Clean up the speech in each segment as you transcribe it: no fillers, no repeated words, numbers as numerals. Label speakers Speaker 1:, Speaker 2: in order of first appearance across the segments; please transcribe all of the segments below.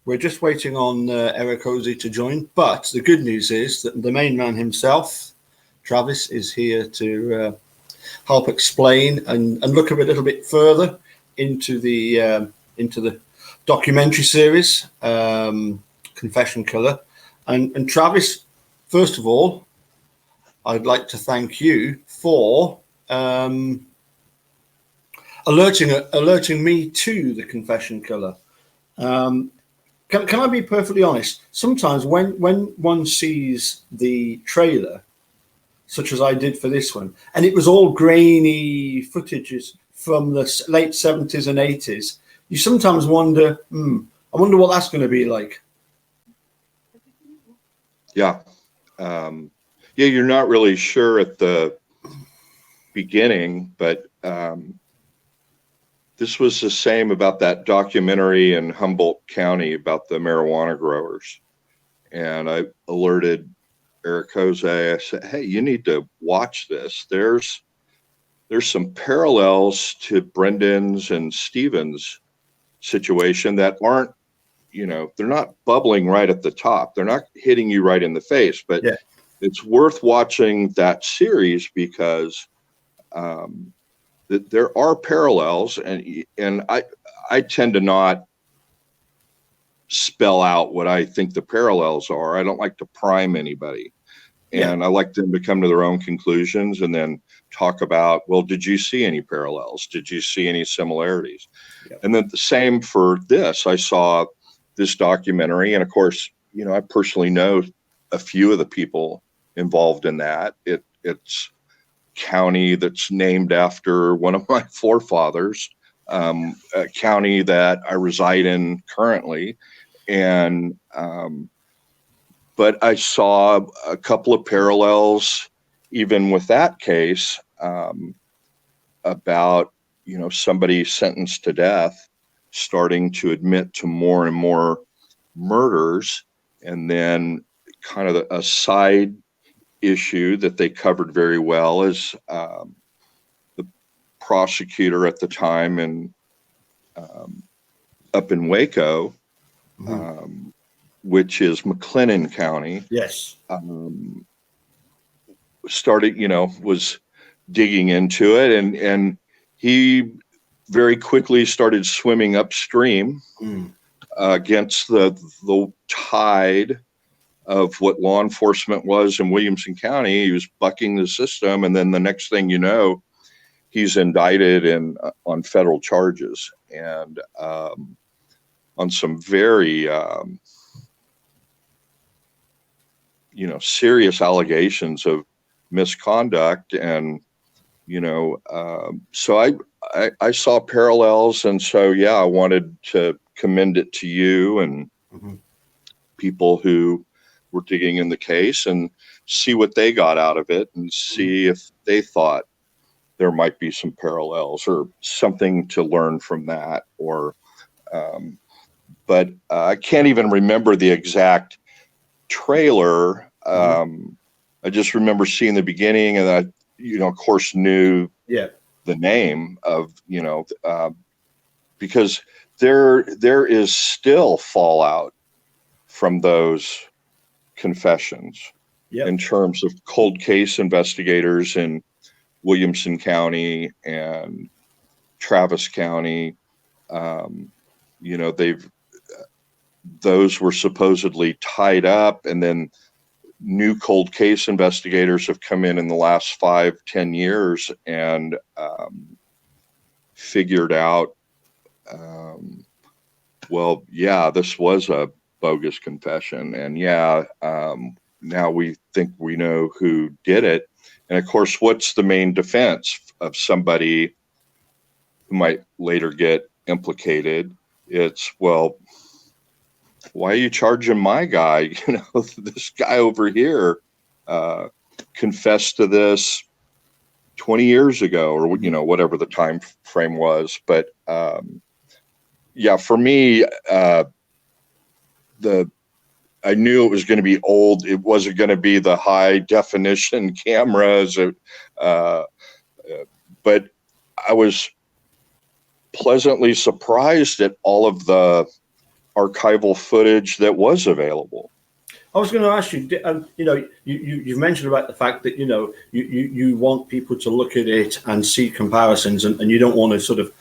Speaker 1: We're just waiting on Erekose to join. But the good news is that the main man himself, Travis, is here to help explain and look a little bit further into the documentary series, Confession Killer. And Travis, first of all, I'd like to thank you for alerting me to the Confession Killer. Can I be perfectly honest? Sometimes when one sees the trailer, such as I did for this one, and it was all grainy footages from the late 70s and 80s, you sometimes wonder, I wonder what that's going to be like.
Speaker 2: Yeah. You're not really sure at the beginning, but this was the same about that documentary in Humboldt County about the marijuana growers. And I alerted Erekose. I said, hey, you need to watch this. There's some parallels to Brendan's and Stephen's situation that aren't, they're not bubbling right at the top. They're not hitting you right in the face, but yeah. It's worth watching that series because there are parallels, and I tend to not spell out what I think the parallels are. I don't like to prime anybody, and I like them to come to their own conclusions and then talk about, well, did you see any parallels? Did you see any similarities? Yeah. And then the same for this. I saw this documentary, and of course, I personally know a few of the people involved in that. It's county that's named after one of my forefathers, a county that I reside in currently. And, but I saw a couple of parallels, even with that case, about, somebody sentenced to death starting to admit to more and more murders. And then kind of a side issue that they covered very well is the prosecutor at the time and up in Waco, which is McLennan County.
Speaker 1: Yes.
Speaker 2: Started, was digging into it, and he very quickly started swimming upstream against the tide of what law enforcement was in Williamson County. He was bucking the system, and then the next thing you know, he's indicted on federal charges and on some very serious allegations of misconduct. And so I saw parallels, and so I wanted to commend it to you and people who were digging in the case and see what they got out of it and see if they thought there might be some parallels or something to learn from that. Or but I can't even remember the exact trailer. I just remember seeing the beginning, and I of course knew the name of because there is still fallout from those confessions in terms of cold case investigators in Williamson County and Travis County. Those were supposedly tied up, and then new cold case investigators have come in the last 5-10 years and figured out, this was a bogus confession, and now we think we know who did it. And of course, what's the main defense of somebody who might later get implicated? It's, well, why are you charging my guy? This guy over here confessed to this 20 years ago, or whatever the time frame was. But for me, I knew it was going to be old. It wasn't going to be the high definition cameras, but I was pleasantly surprised at all of the archival footage that was available.
Speaker 1: I was going to ask you, you mentioned about the fact that, you want people to look at it and see comparisons, and you don't want to sort of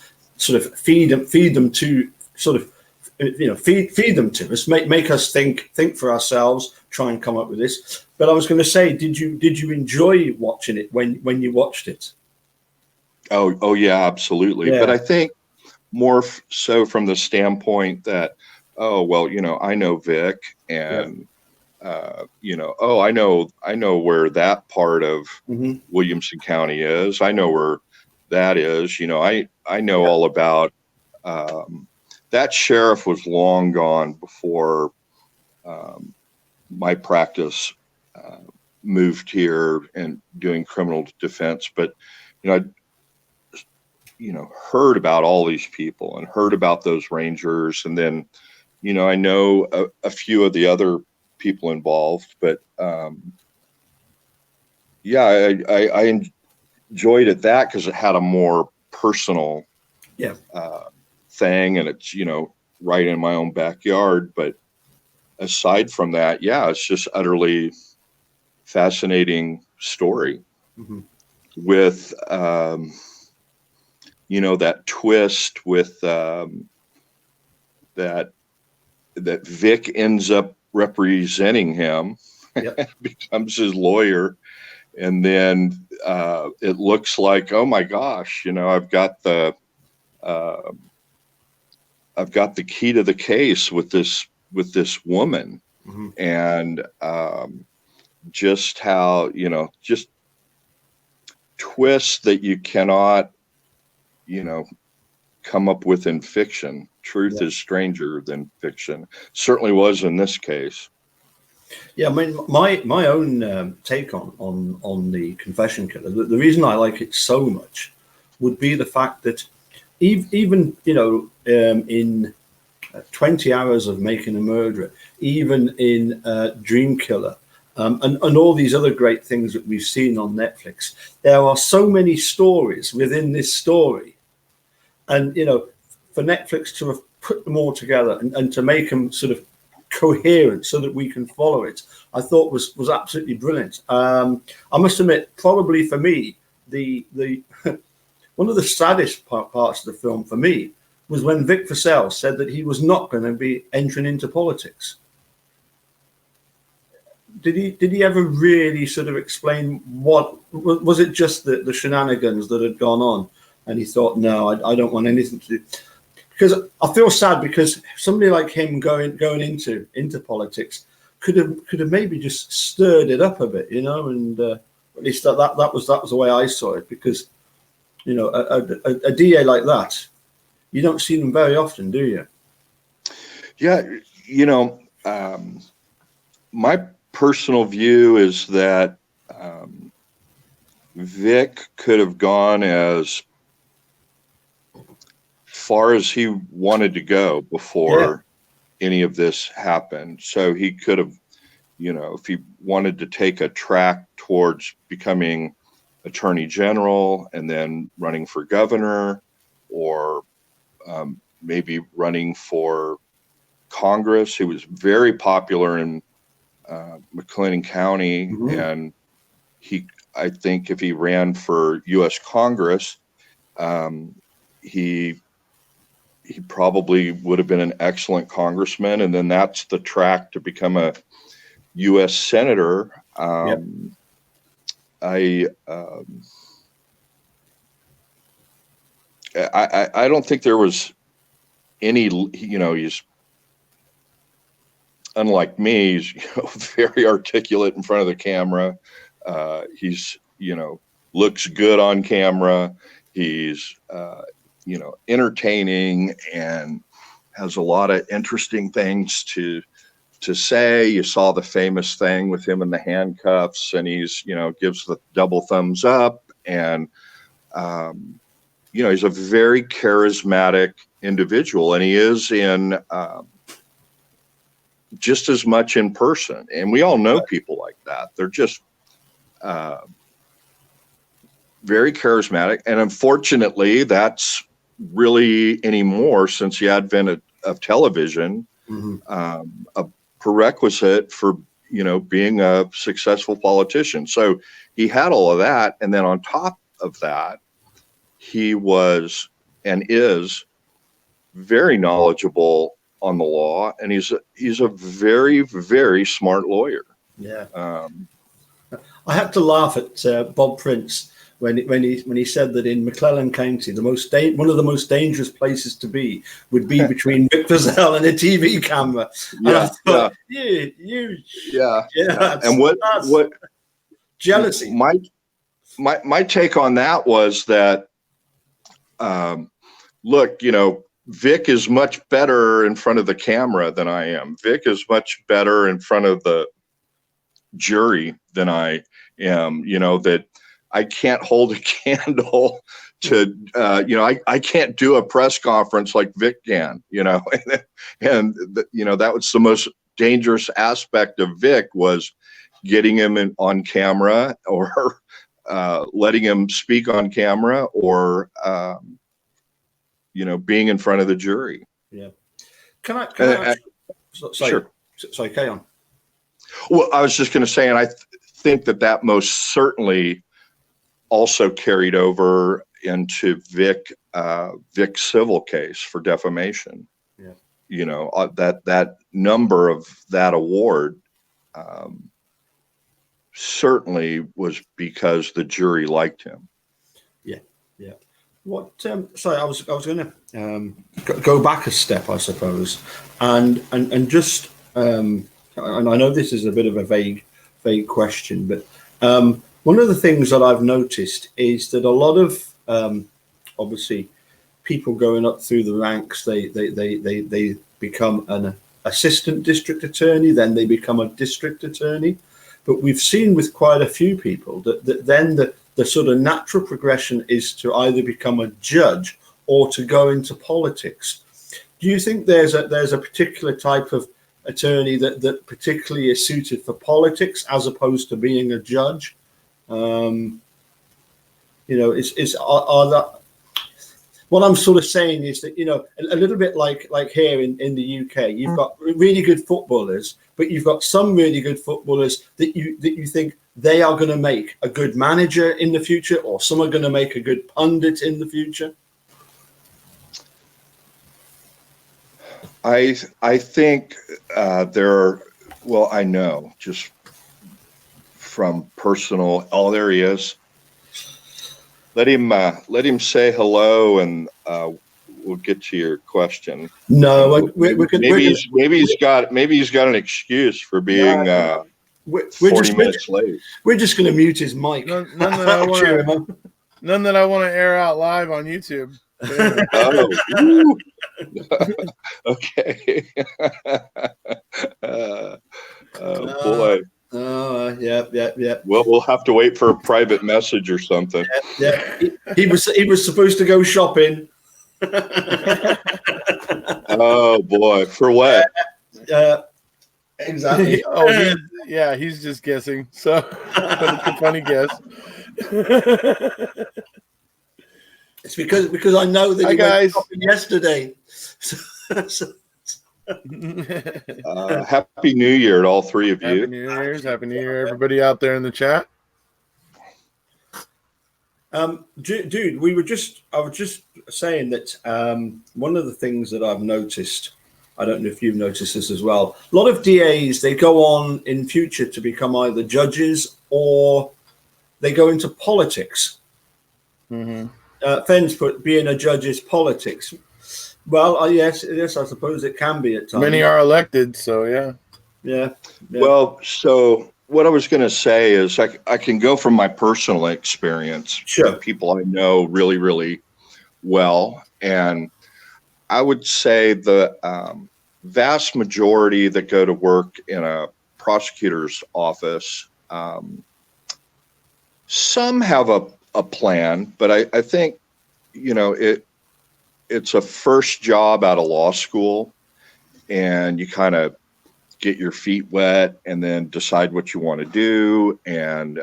Speaker 1: feed them to sort of, feed them to us, make us think for ourselves, try and come up with this. But I was going to say, did you enjoy watching it when you watched it?
Speaker 2: Oh yeah, absolutely.
Speaker 1: Yeah.
Speaker 2: But I think more so from the standpoint that, oh, well, I know Vic, and I know where that part of
Speaker 1: Mm-hmm.
Speaker 2: Williamson County is. I know where that is. I know all about that. Sheriff was long gone before my practice moved here and doing criminal defense. But I heard about all these people and heard about those Rangers, and then I know a few of the other people involved, but I enjoyed it that because it had a more personal thing, and it's right in my own backyard. But aside from that, it's just utterly fascinating story.
Speaker 1: Mm-hmm.
Speaker 2: With that twist with that Vic ends up representing him.
Speaker 1: Yep.
Speaker 2: Becomes his lawyer, and then it looks like, oh my gosh, I've got the key to the case with this woman.
Speaker 1: Mm-hmm.
Speaker 2: And just how just twists that you cannot come up with in fiction. Truth is stranger than fiction. Certainly was in this case.
Speaker 1: Yeah, I mean, my own take on the Confession Killer. The reason I like it so much would be the fact that even in 20 hours of Making a Murderer, even in Dream Killer, and all these other great things that we've seen on Netflix, there are so many stories within this story, and for Netflix to have put them all together and to make them sort of coherent so that we can follow it, I thought was absolutely brilliant. I must admit, probably for me, the one of the saddest parts of the film for me was when Vic Purcell said that he was not going to be entering into politics. Did he ever really sort of explain what was it? Just the shenanigans that had gone on, and he thought, no, I don't want anything to do. Because I feel sad, because somebody like him going into politics could have maybe just stirred it up a bit, and at least that was the way I saw it. Because a DA like that, you don't see them very often, do you?
Speaker 2: Yeah, my personal view is that Vic could have gone as far as he wanted to go before any of this happened. So he could have, if he wanted to take a track towards becoming attorney general and then running for governor, or maybe running for Congress. He was very popular in McLennan County,
Speaker 1: Mm-hmm.
Speaker 2: and I think if he ran for U.S. Congress, he probably would have been an excellent congressman, and then that's the track to become a U.S. senator. I don't think there was any, he's unlike me. He's very articulate in front of the camera. He's looks good on camera. He's entertaining and has a lot of interesting things to say. You saw the famous thing with him in the handcuffs, and he's gives the double thumbs up, and he's a very charismatic individual, and he is in just as much in person. And we all know people like that. They're just very charismatic, and unfortunately, that's really anymore since the advent of television. a prerequisite for, being a successful politician. So he had all of that. And then on top of that, he was and is very knowledgeable on the law, and he's a very, very smart lawyer.
Speaker 1: Yeah. I had to laugh at Bob Prince when he said that in McClellan County, one of the most dangerous places to be would be between Vic Vazelle and a TV camera.
Speaker 2: Yeah,
Speaker 1: and I thought,
Speaker 2: yeah. And what
Speaker 1: jealousy?
Speaker 2: My take on that was that, look, Vic is much better in front of the camera than I am. Vic is much better in front of the jury than I am. That I can't hold a candle to, I can't do a press conference like Vic can, and that was the most dangerous aspect of Vic, was getting him on camera, or letting him speak on camera, or being in front of the jury.
Speaker 1: Yeah. Can I
Speaker 2: Sure.
Speaker 1: Sorry, carry on.
Speaker 2: Well, I was just going to say, and I think that most certainly also carried over into Vic's civil case for defamation. Yeah. That number of that award certainly was because the jury liked him.
Speaker 1: Yeah. Yeah. What? Sorry, I was going to go back a step, I suppose, and just and I know this is a bit of a vague question, but one of the things that I've noticed is that a lot of obviously people going up through the ranks, they become an assistant district attorney, then they become a district attorney, but we've seen with quite a few people that then the sort of natural progression is to either become a judge or to go into politics. Do you think there's a particular type of attorney that particularly is suited for politics as opposed to being a judge? What I'm sort of saying is that, a little bit like here in the UK, you've got really good footballers, but you've got some really good footballers that you think they are going to make a good manager in the future, or some are going to make a good pundit in the future.
Speaker 2: I think I know just from personal. Oh, there he is. Let him say hello, and we'll get to your question.
Speaker 1: No,
Speaker 2: maybe he's got an excuse for being 40 minutes late.
Speaker 1: We're just going to mute his mic.
Speaker 3: None that I want to air out live on YouTube.
Speaker 2: Oh, okay. Oh boy.
Speaker 1: Yeah.
Speaker 2: Well, we'll have to wait for a private message or something.
Speaker 1: Yeah. He was supposed to go shopping.
Speaker 2: Oh boy, for what?
Speaker 1: Exactly.
Speaker 3: He's just guessing. So, but it's a funny guess.
Speaker 1: It's because I know that he went shopping yesterday.
Speaker 2: Happy New Year to all three of you.
Speaker 3: Happy New Year, everybody out there in the chat.
Speaker 1: Dude, I was just saying that one of the things that I've noticed, I don't know if you've noticed this as well, a lot of DAs, they go on in future to become either judges or they go into politics.
Speaker 3: Mm-hmm.
Speaker 1: Fenn's put being a judge is politics. Well, yes, I suppose it can be at times.
Speaker 3: Many are elected, so yeah.
Speaker 2: Well, so what I was going to say is I can go from my personal experience.
Speaker 1: Sure.
Speaker 2: People I know really, really well. And I would say the vast majority that go to work in a prosecutor's office, some have a plan, but I think, it's a first job out of law school, and you kind of get your feet wet and then decide what you want to do. And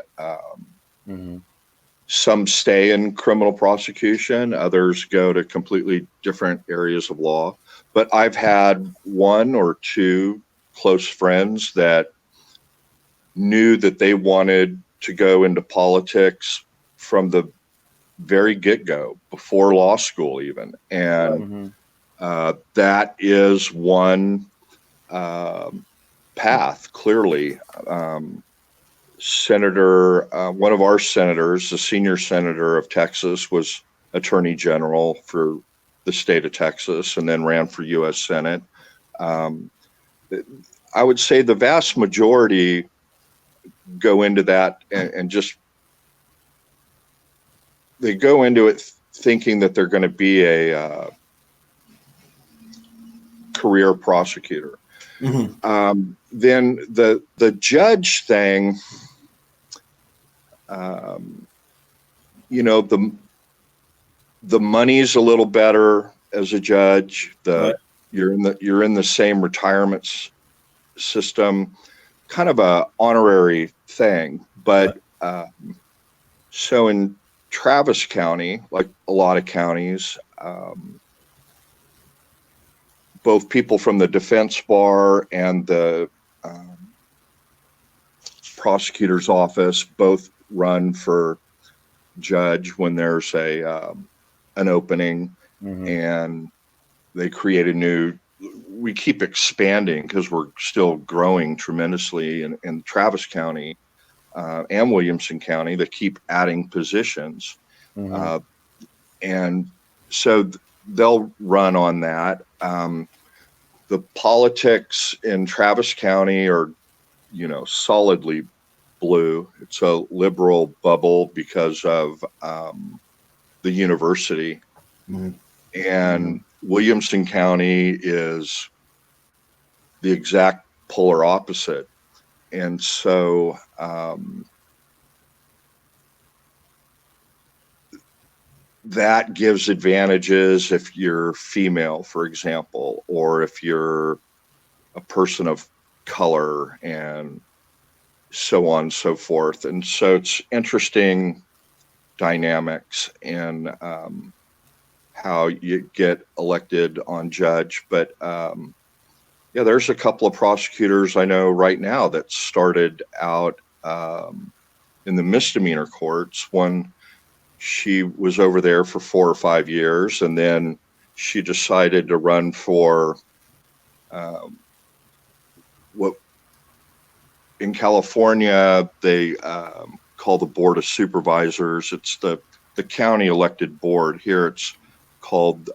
Speaker 2: some stay in criminal prosecution, others go to completely different areas of law. but I've had one or two close friends that knew that they wanted to go into politics from the very get-go, before law school even. And that is one path, clearly. One of our senators, the senior senator of Texas, was attorney general for the state of Texas and then ran for U.S. Senate. I would say the vast majority go into that and just they go into it thinking that they're going to be a career prosecutor. Then the judge thing, the money's a little better as a judge. You're in the same retirement system, kind of a honorary thing. But so in Travis County, like a lot of counties, both people from the defense bar and the prosecutor's office both run for judge when there's an opening, and they create we keep expanding because we're still growing tremendously in Travis County and Williamson County. They keep adding positions. And so they'll run on that. The politics in Travis County are, solidly blue. It's a liberal bubble because of the university. And Williamson County is the exact polar opposite. And so that gives advantages if you're female, for example, or if you're a person of color, and so on and so forth. And so it's interesting dynamics in how you get elected on judge. But there's a couple of prosecutors I know right now that started out in the misdemeanor courts. One, she was over there for 4 or 5 years, and then she decided to run for what in California they call the Board of Supervisors. It's the county elected board. Here it's called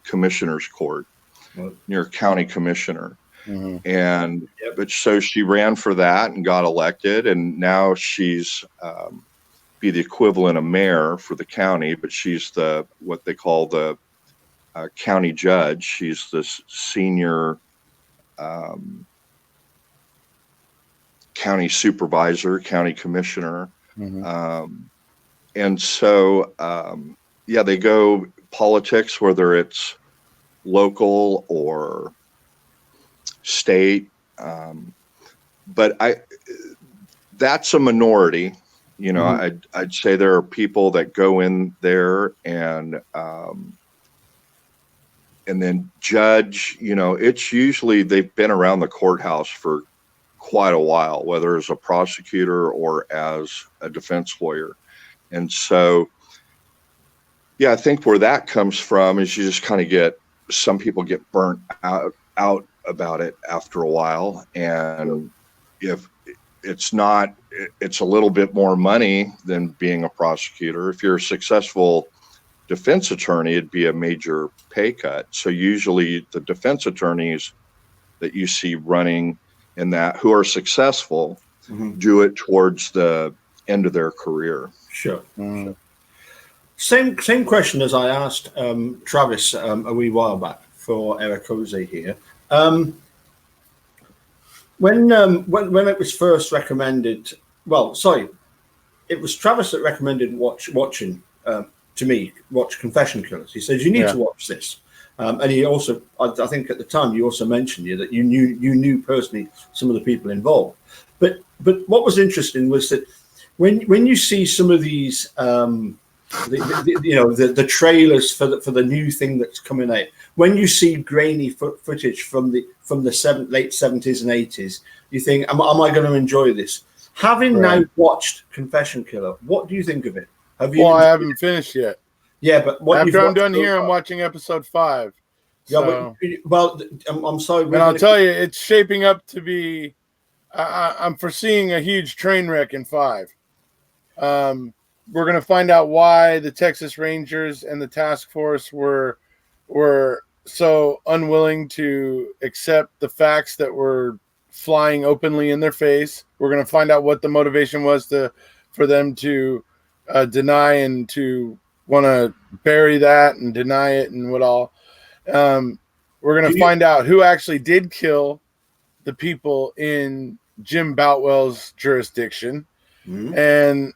Speaker 2: Commissioner's Court. You're a county commissioner. And but so she ran for that and got elected, and now she's be the equivalent of mayor for the county, but she's what they call the county judge. She's the senior county supervisor, county commissioner. And so, they go politics, whether it's local or state. But that's a minority. I'd say there are people that go in there and then judge. It's usually they've been around the courthouse for quite a while, whether as a prosecutor or as a defense lawyer. And so, I think where that comes from is you just kind of some people get burnt out about it after a while. And if it's a little bit more money than being a prosecutor. If you're a successful defense attorney, it'd be a major pay cut. So usually the defense attorneys that you see running in that who are successful do it towards the end of their career.
Speaker 1: Sure. Same question as I asked Travis a wee while back for Erekose here. When it was first recommended, it was Travis that recommended watching to me watch Confession Killers. He says you need to watch this, and he also, I think at the time you also mentioned that you knew personally some of the people involved. But what was interesting was that when you see some of these the trailers for the new thing that's coming out. When you see grainy footage from the late 70s and 80s, you think, am I going to enjoy this? Having now watched Confession Killer, what do you think of it? Have you?
Speaker 3: Well, I haven't finished yet.
Speaker 1: Yeah, but
Speaker 3: after I'm done here, I'm watching episode 5. So.
Speaker 1: Yeah, but I'm sorry.
Speaker 3: And I'll tell you, it's shaping up to be. I'm foreseeing a huge train wreck in 5. We're going to find out why the Texas Rangers and the task force were so unwilling to accept the facts that were flying openly in their face. We're going to find out what the motivation was for them to deny and to want to bury that and deny it and what all. We're going to find out who actually did kill the people in Jim Boutwell's jurisdiction. Mm-hmm. And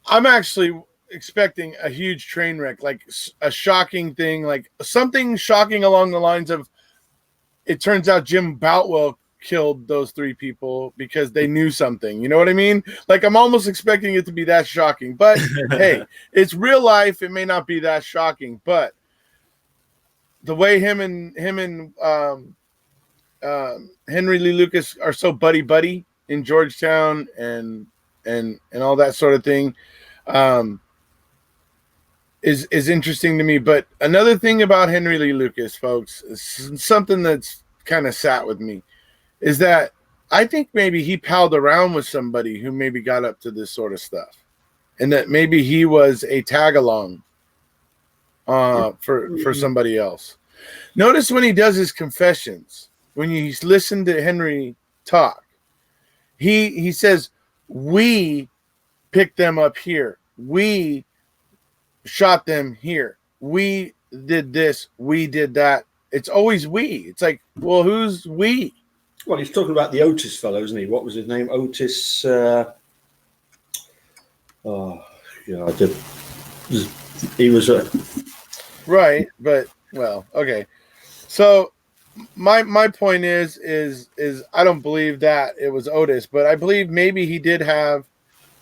Speaker 3: I'm actually expecting a huge train wreck, like a shocking thing, like something shocking along the lines of, it turns out Jim Boutwell killed those 3 people because they knew something. You know what I mean? Like, I'm almost expecting it to be that shocking, but hey, it's real life. It may not be that shocking, but the way him and Henry Lee Lucas are so buddy in Georgetown and all that sort of thing is interesting to me. But another thing about Henry Lee Lucas, folks, is something that's kind of sat with me, is that I think maybe he palled around with somebody who maybe got up to this sort of stuff, and that maybe he was a tag along for somebody else. Notice when he does his confessions, when you listen to Henry talk, he says, we picked them up here. We shot them here. We did this. We did that. It's always we. It's like, well, who's we?
Speaker 1: Well, he's talking about the Otis fellow, isn't he? What was his name? Otis. He was a.
Speaker 3: Right, but well, okay. So my point is I don't believe that it was Otis, but I believe maybe he did have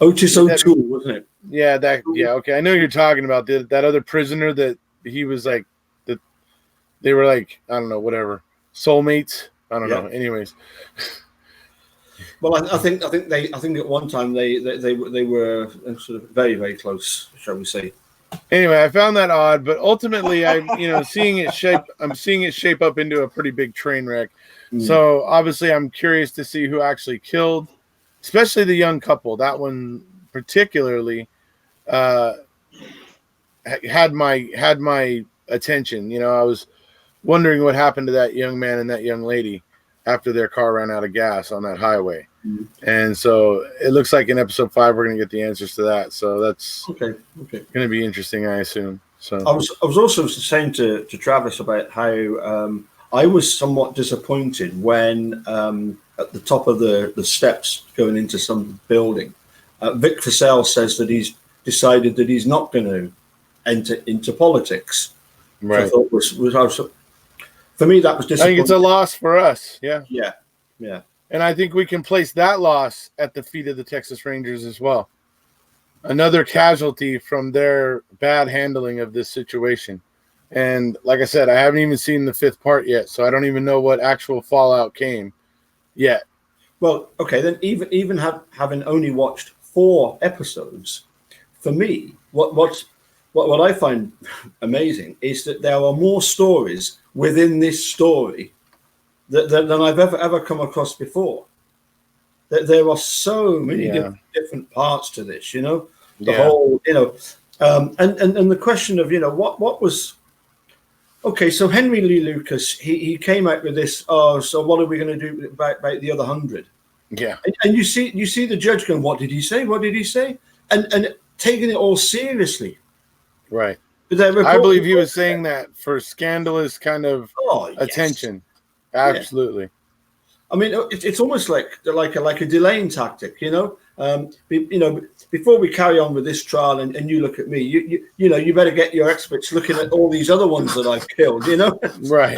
Speaker 1: Otis O'Toole, wasn't it?
Speaker 3: Yeah, okay. I know you're talking about that other prisoner that he was like, that they were like, I don't know, whatever, soulmates. I don't know. Anyways.
Speaker 1: Well, I think at one time they were sort of very, very close, shall we say.
Speaker 3: Anyway, I found that odd, but ultimately I'm seeing it shape up into a pretty big train wreck. So obviously I'm curious to see who actually killed, especially the young couple. That one particularly had my attention. I was wondering what happened to that young man and that young lady after their car ran out of gas on that highway. Mm-hmm. And so it looks like in episode 5 we're going to get the answers to that. So that's okay. Going to be interesting, I assume. So
Speaker 1: I was also saying to Travis about how I was somewhat disappointed when at the top of the steps going into some building, Vic Fussell says that he's decided that he's not going to enter into politics.
Speaker 3: Right.
Speaker 1: I thought was for me, that was disappointing.
Speaker 3: I think it's a loss for us. Yeah. And I think we can place that loss at the feet of the Texas Rangers as well. Another casualty from their bad handling of this situation. And like I said, I haven't even seen the 5th part yet, so I don't even know what actual fallout came yet.
Speaker 1: Well, okay, then even having only watched 4 episodes, for me, what I find amazing is that there are more stories within this story than I've ever come across before. That there are so many different parts to this, the whole, and the question of, what was, okay, so Henry Lee Lucas, he came out with this, so what are we going to do about the other 100?
Speaker 3: Yeah.
Speaker 1: And you see the judge going, what did he say? What did he say? And taking it all seriously.
Speaker 3: Right. I believe he was saying that for scandalous kind of attention. Absolutely.
Speaker 1: Yeah. I mean, it's almost like a delaying tactic, before we carry on with this trial and you look at me, you better get your experts looking at all these other ones that I've killed,
Speaker 3: Right.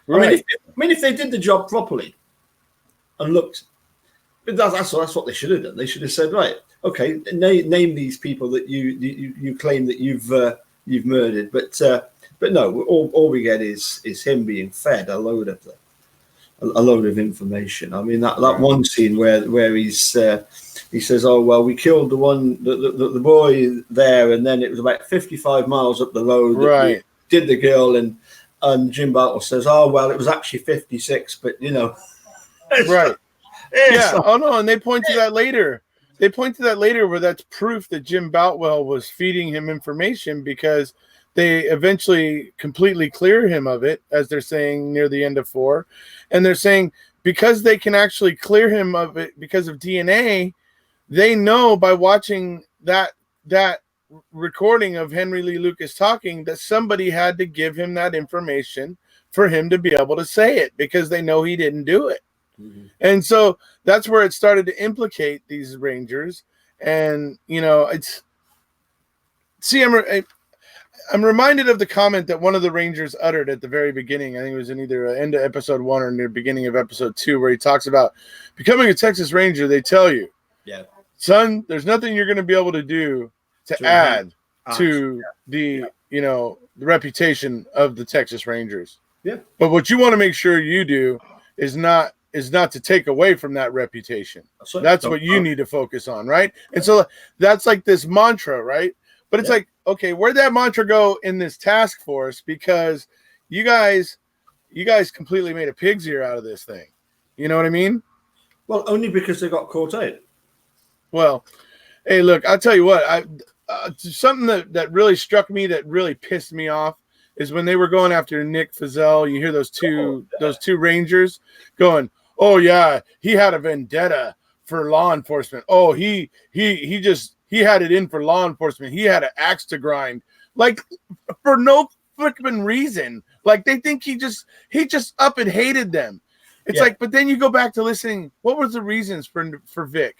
Speaker 1: Right. I mean, if they did the job properly and looked But that's what they should have done. They should have said, right, okay, name these people that you claim that you've murdered, but no, all we get is him being fed a load of information. I mean, that one scene where he says, "Oh well, we killed the boy there, and then it was about 55 miles up the road that we did the girl," and Jim Bartle says, "Oh well, it was actually 56, but you know."
Speaker 3: Right. Yeah. Oh no, and they point to that later. Where that's proof that Jim Boutwell was feeding him information, because they eventually completely clear him of it, as they're saying near the end of 4. And they're saying because they can actually clear him of it because of DNA, they know by watching that recording of Henry Lee Lucas talking that somebody had to give him that information for him to be able to say it, because they know he didn't do it. Mm-hmm. And so that's where it started to implicate these Rangers. And, you know, I'm reminded of the comment that one of the Rangers uttered at the very beginning. I think it was in either the end of episode 1 or near the beginning of episode 2, where he talks about becoming a Texas Ranger. They tell you, son, there's nothing you're going to be able to do to add to the reputation of the Texas Rangers. Yeah. But what you want to make sure you do is not to take away from that reputation. That's what you need to focus on, right? And so that's like this mantra, right? But it's like, okay, where'd that mantra go in this task force? Because you guys completely made a pig's ear out of this thing. You know what I mean?
Speaker 1: Well, only because they got caught out.
Speaker 3: Well, hey, look, I'll tell you what. Something that really struck me, that really pissed me off, is when they were going after Nick Fazell. You hear those two Rangers going, "Oh yeah, he had a vendetta for law enforcement. Oh, he had it in for law enforcement. He had an axe to grind, like for no freaking reason. Like they think he just up and hated them. It's like, but then you go back to listening. What was the reasons for Vic?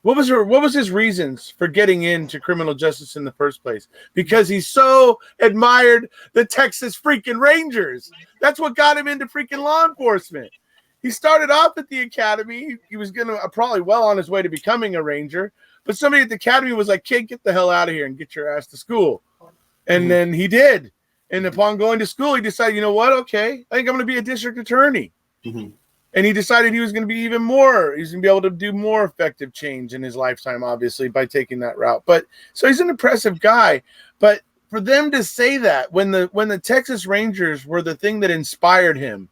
Speaker 3: What was his reasons for getting into criminal justice in the first place? Because he so admired the Texas freaking Rangers. That's what got him into freaking law enforcement. He started off at the academy. He was probably well on his way to becoming a Ranger. But somebody at the academy was like, "Kid, get the hell out of here and get your ass to school." And then he did. And upon going to school, he decided, you know what? Okay, I think I'm going to be a district attorney. Mm-hmm. And he decided he was going to be even more. He's going to be able to do more effective change in his lifetime, obviously, by taking that route. But so he's an impressive guy. But for them to say that when the Texas Rangers were the thing that inspired him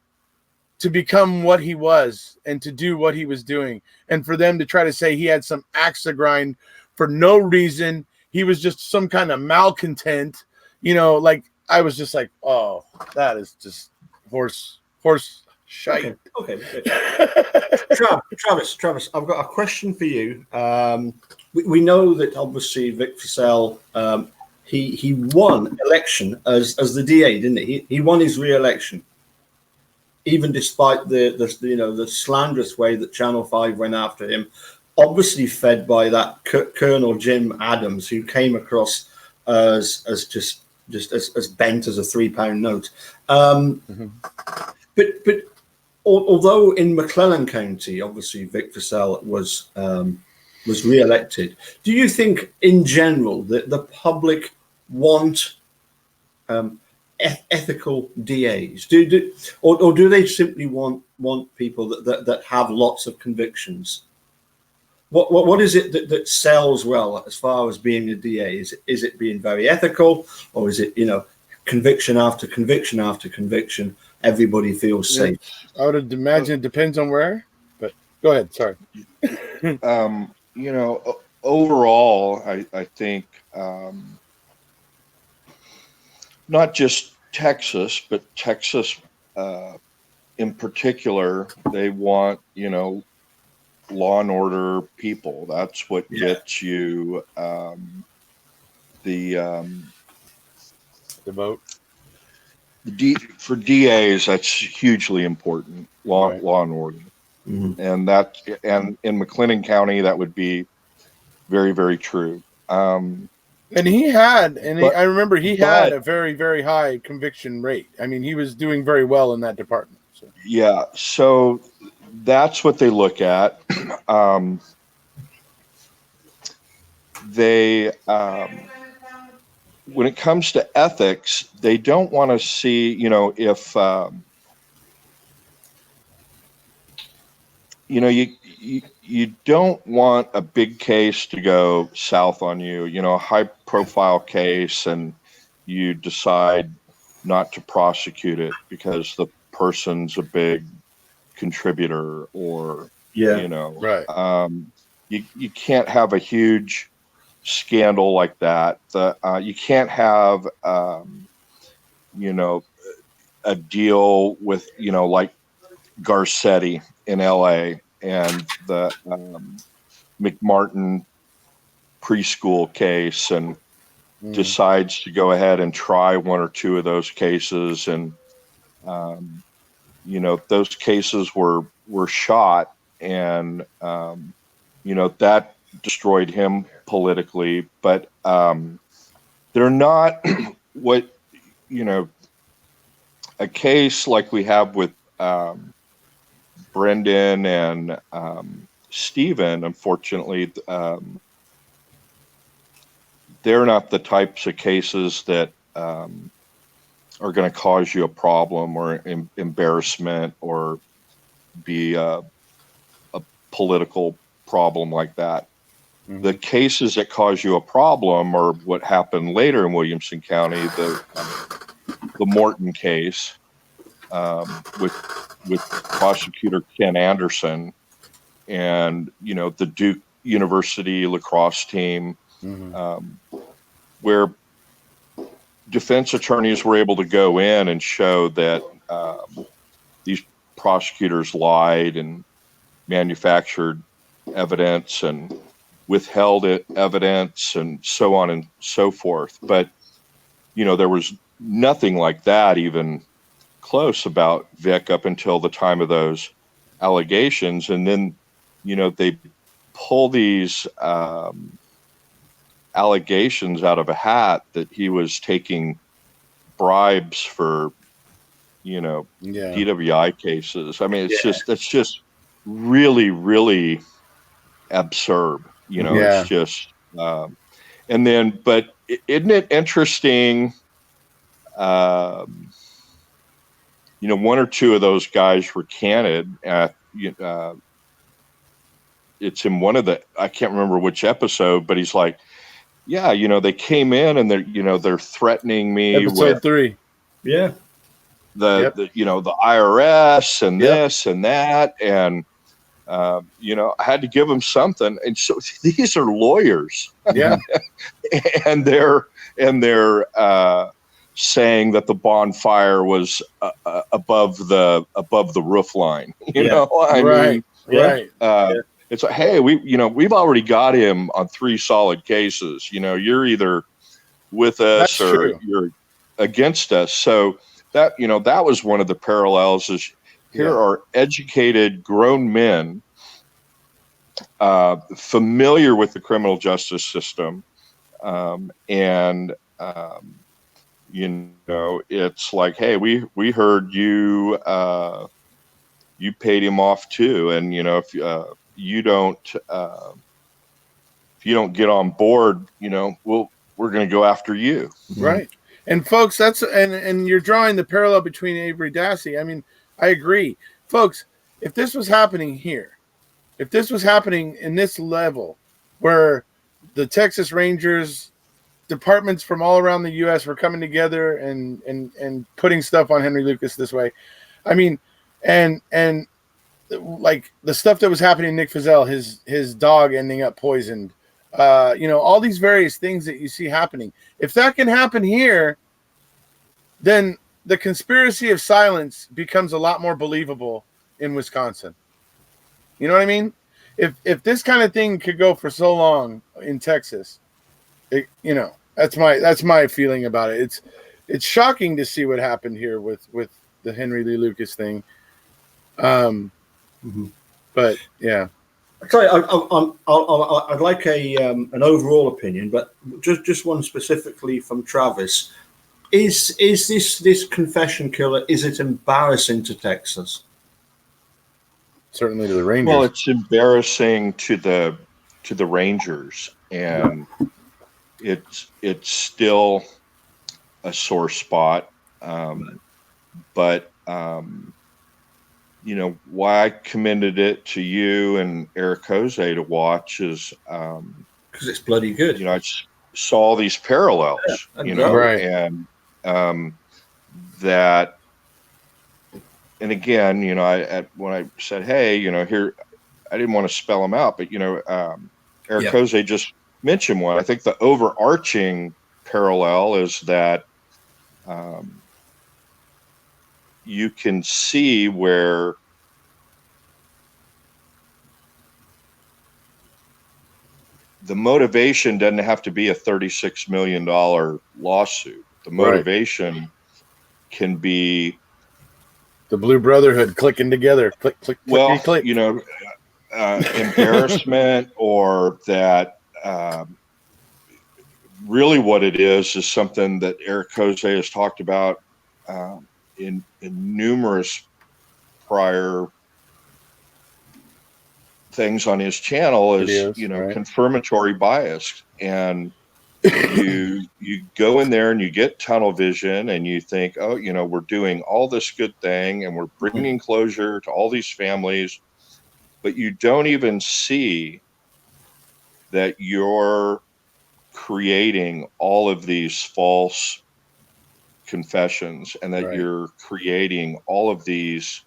Speaker 3: to become what he was and to do what he was doing, and for them to try to say he had some axe to grind for no reason, he was just some kind of malcontent, like I was just like, oh, that is just horse shite.
Speaker 1: Okay. Travis, I've got a question for you. We know that obviously Vic Fazell, he won election as the DA, didn't he? He won his re-election, even despite the slanderous way that Channel 5 went after him, obviously fed by that Colonel Jim Adams, who came across as just as bent as a £3 note. But although in McClellan County, obviously Vic Fazell was re-elected, do you think in general that the public want ethical DAs? Or do they simply want people that have lots of convictions? What is it that sells well as far as being a DA? Is it being very ethical, or is it conviction after conviction after conviction? Everybody feels safe.
Speaker 3: I would imagine it depends on where. But go ahead. Sorry.
Speaker 2: Overall, I think not just Texas, but Texas in particular, they want law and order people. That's what gets you the
Speaker 3: vote.
Speaker 2: For DAs, that's hugely important. Law and order, and in McLennan County, that would be very, very true.
Speaker 3: And I remember he had a very, very high conviction rate. I mean, he was doing very well in that department. So.
Speaker 2: Yeah, so that's what they look at. They when it comes to ethics, they don't want to see, if you don't want a big case to go south on you, a high profile case, and you decide not to prosecute it because the person's a big contributor, or
Speaker 3: right.
Speaker 2: You can't have a huge scandal like that. You can't have a deal with like Garcetti in LA and the McMartin preschool case, and decides to go ahead and try one or two of those cases, and those cases were shot, and that destroyed him politically. But they're not what a case like we have with Brendan and Stephen. Unfortunately, they're not the types of cases that are going to cause you a problem or embarrassment or be a political problem like that. Mm-hmm. The cases that cause you a problem are what happened later in Williamson County, the Morton case with prosecutor Ken Anderson, and the Duke University lacrosse team, where defense attorneys were able to go in and show that these prosecutors lied and manufactured evidence and withheld evidence and so on and so forth. But there was nothing like that even close about Vic up until the time of those allegations. And then they pull these allegations out of a hat that he was taking bribes for PWI cases. I mean, that's just really, really absurd. It's just and then, but isn't it interesting? One or two of those guys recanted. It's in one of I can't remember which episode, but he's like, yeah, they came in and they're threatening me
Speaker 3: Episode 3.
Speaker 2: Yeah. The IRS and this and that. And, I had to give them something. And so these are lawyers.
Speaker 3: Yeah.
Speaker 2: and they're saying that the bonfire was above the roof line.
Speaker 3: Right.
Speaker 2: It's like, hey, we've already got him on 3 solid cases. You're either with us
Speaker 3: That's
Speaker 2: or
Speaker 3: true.
Speaker 2: You're against us. So that that was one of the parallels. Is here are educated grown men, familiar with the criminal justice system, and it's like, hey, we heard you paid him off too, and if you don't get on board, we're going to go after you.
Speaker 3: Right. And folks, that's and you're drawing the parallel between Avery Dassey. I mean, I agree. Folks, if this was happening here, if this was happening in this level where the Texas Rangers departments from all around the US were coming together and putting stuff on Henry Lucas this way. I mean, and like the stuff that was happening to Nick Fizell, his dog ending up poisoned, all these various things that you see happening. If that can happen here, then the conspiracy of silence becomes a lot more believable in Wisconsin. You know what I mean? If this kind of thing could go for so long in Texas, that's my feeling about it. It's shocking to see what happened here with the Henry Lee Lucas thing. But yeah.
Speaker 1: Sorry, I'd like an overall opinion, but just one specifically from Travis. Is this confession killer? Is it embarrassing to Texas?
Speaker 3: certainly to the Rangers.
Speaker 2: Well, it's embarrassing to the Rangers, and it's still a sore spot. But why I commended it to you and Erekose to watch is
Speaker 1: because it's bloody good.
Speaker 2: I saw these parallels,
Speaker 3: Right.
Speaker 2: and that, and again, when I said, hey, here, I didn't want to spell them out, but Erekose just mentioned one. I think the overarching parallel is that you can see where the motivation doesn't have to be a $36 million lawsuit. The motivation can be
Speaker 3: the Blue Brotherhood clicking together. Click, click,
Speaker 2: well,
Speaker 3: click.
Speaker 2: embarrassment, or that really what it is something that Erekose has talked about in numerous prior things on his channel is confirmatory bias, and you go in there and you get tunnel vision and you think, oh, we're doing all this good thing and we're bringing closure to all these families, but you don't even see that you're creating all of these false confessions, and that you're creating all of these,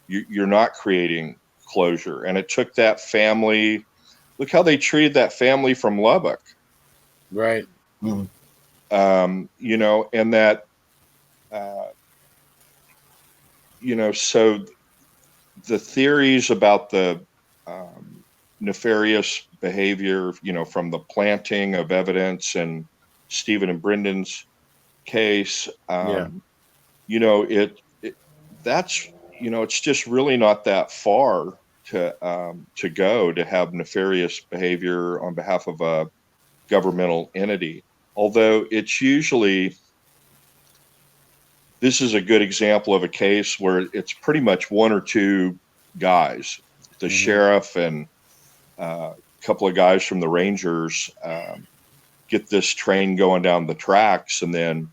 Speaker 2: you're not creating closure. And it took that family, look how they treated that family from Lubbock.
Speaker 3: Right.
Speaker 2: And that, so the theories about the nefarious behavior, from the planting of evidence and Stephen and Brendan's case, that's, it's just really not that far to go to have nefarious behavior on behalf of a governmental entity. Although it's usually, this is a good example of a case where it's pretty much one or two guys, the sheriff and a couple of guys from the Rangers, get this train going down the tracks, and then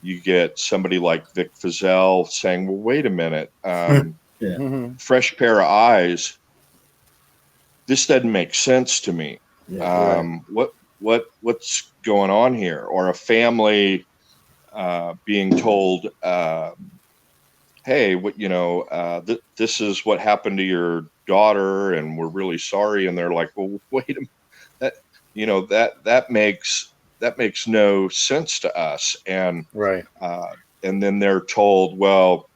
Speaker 2: you get somebody like Vic Feazell saying, well, wait a minute, fresh pair of eyes, this doesn't make sense to me. What's going on here? Or a family being told, hey, this is what happened to your daughter, and we're really sorry. And they're like, well, wait a minute, that makes no sense to us. And and then they're told, well,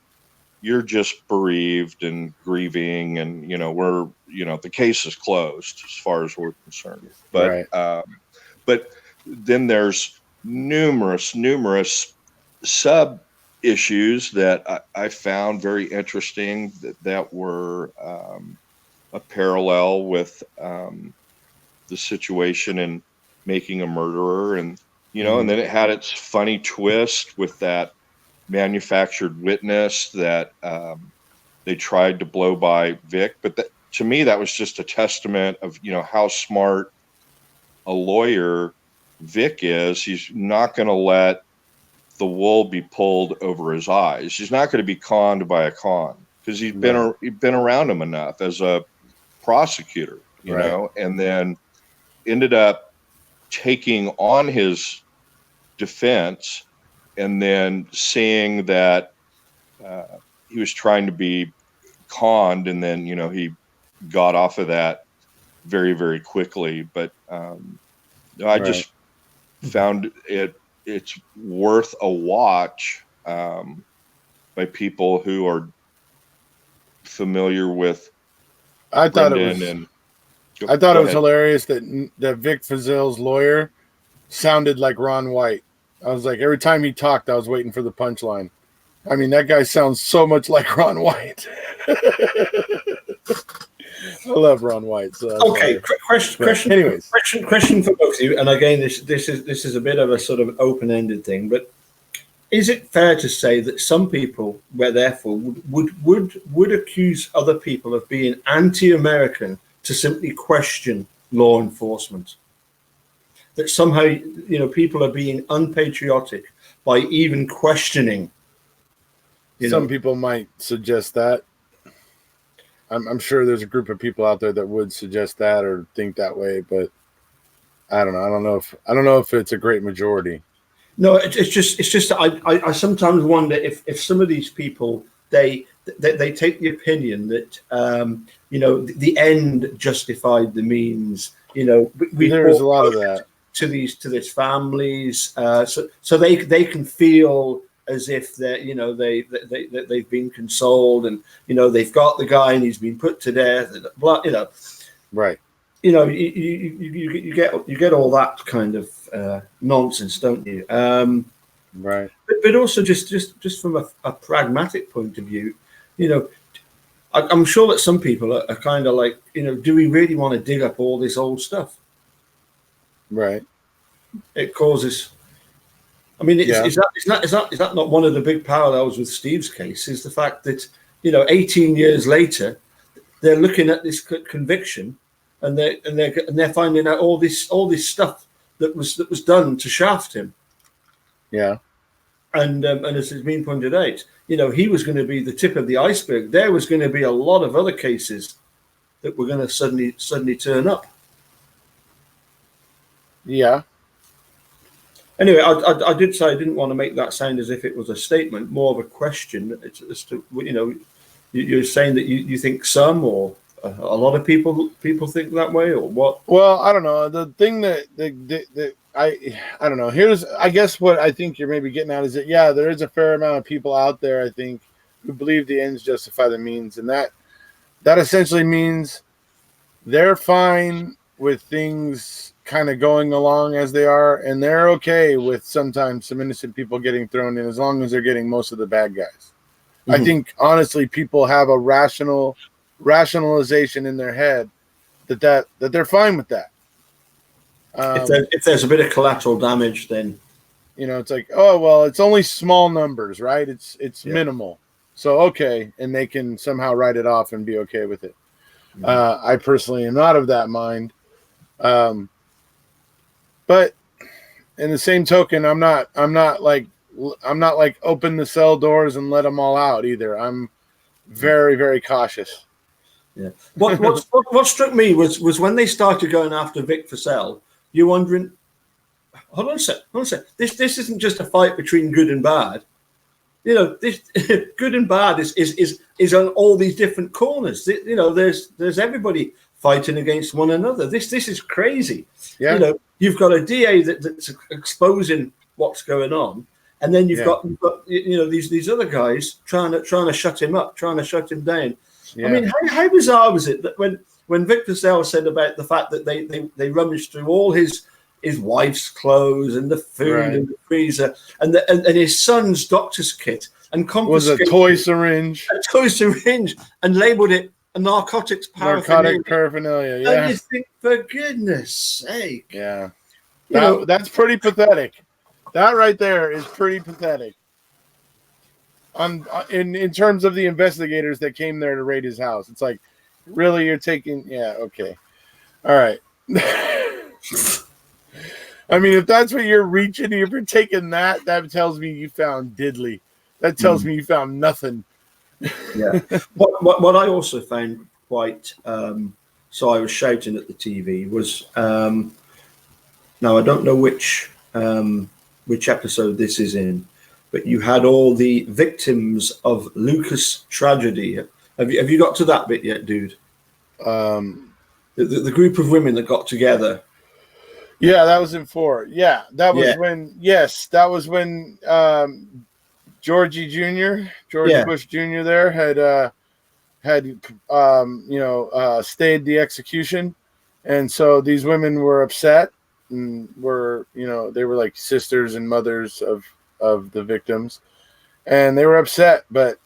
Speaker 2: you're just bereaved and grieving, and we're the case is closed as far as we're concerned. But but then there's numerous sub issues that I found very interesting that were a parallel with the situation in Making a Murderer, and and then it had its funny twist with that manufactured witness that they tried to blow by Vic. But to me, that was just a testament of how smart a lawyer Vic is. He's not going to let the wool be pulled over his eyes. He's not going to be conned by a con, because he's been around him enough as a prosecutor, you know, and then ended up taking on his defense, and then seeing that he was trying to be conned, and then he got off of that very, very quickly. But I just found it's worth a watch by people who are familiar with.
Speaker 3: I thought it was hilarious that Vic Feazell's lawyer sounded like Ron White. I was like, every time he talked, I was waiting for the punchline. I mean, that guy sounds so much like Ron White. I love Ron White. So
Speaker 1: okay, question for both of you. And again, this is a bit of a sort of open-ended thing, but is it fair to say that some people, where therefore would accuse other people of being anti-American to simply question law enforcement? That somehow, people are being unpatriotic by even questioning.
Speaker 3: Some people might suggest that. I'm sure there's a group of people out there that would suggest that or think that way, but I don't know. I don't know if it's a great majority.
Speaker 1: No, it's just I sometimes wonder if some of these people they take the opinion that the end justified the means.
Speaker 3: There's a lot of that
Speaker 1: to these families, so they can feel as if they've been consoled, and they've got the guy and he's been put to death,
Speaker 3: right.
Speaker 1: You get all that kind of nonsense, don't you?
Speaker 3: Right.
Speaker 1: But also just from a pragmatic point of view, I'm sure that some people are kind of like, do we really want to dig up all this old stuff?
Speaker 3: Right.
Speaker 1: It causes. I mean, is that not one of the big parallels with Steve's case? Is the fact that 18 years later, they're looking at this conviction, and they're finding out all this stuff that was done to shaft him.
Speaker 3: Yeah. And
Speaker 1: as has been pointed out, he was going to be the tip of the iceberg. There was going to be a lot of other cases that were going to suddenly turn up.
Speaker 3: Yeah.
Speaker 1: Anyway, I did say I didn't want to make that sound as if it was a statement, more of a question. It's as to, you're saying that you think some or a lot of people think that way, or what?
Speaker 3: Well, I don't know. The thing that I don't know. Here's, I guess, what I think you're maybe getting at is that, yeah, there is a fair amount of people out there, I think, who believe the ends justify the means, and that essentially means they're fine with things kind of going along as they are, and they're okay with sometimes some innocent people getting thrown in as long as they're getting most of the bad guys. Mm-hmm. I think, honestly, people have a rationalization in their head that they're fine with that.
Speaker 1: If there's a bit of collateral damage, then
Speaker 3: it's like, oh well, it's only small numbers, right? It's minimal, so okay, and they can somehow write it off and be okay with it. Mm-hmm. I personally am not of that mind, but in the same token, I'm not like open the cell doors and let them all out either. I'm very, very cautious.
Speaker 1: Yeah. What struck me was when they started going after Vic Purcell. You're wondering, hold on a sec. This isn't just a fight between good and bad. This good and bad is on all these different corners. There's everybody fighting against one another. This is crazy.
Speaker 3: Yeah.
Speaker 1: You've got a DA that's exposing what's going on, and then you've got these other guys trying to shut him up, trying to shut him down. Yeah. I mean, how bizarre was it that when Vic Purcell said about the fact that they rummaged through all his wife's clothes and the food in the freezer and his son's doctor's kit and confiscated
Speaker 3: was a toy syringe
Speaker 1: and labeled it a narcotic paraphernalia.
Speaker 3: Yeah.
Speaker 1: And you think, for goodness sake.
Speaker 3: Yeah. That's pretty pathetic. That right there is pretty pathetic. In terms of the investigators that came there to raid his house, it's like, really, you're taking? Yeah, okay, all right. I mean, if that's what you're reaching, if you're taking that tells me you found diddly. That tells me you found nothing.
Speaker 1: Yeah. What I also found quite. So I was shouting at the TV was. Now I don't know which episode this is in. But you had all the victims of Lucas tragedy. Have you got to that bit yet, dude? The group of women that got together.
Speaker 3: Yeah, that was in 4. Yeah, that was when. Yes, that was when George Bush Jr. there had stayed the execution, and so these women were upset and they were like sisters and mothers of the victims, and they were upset. But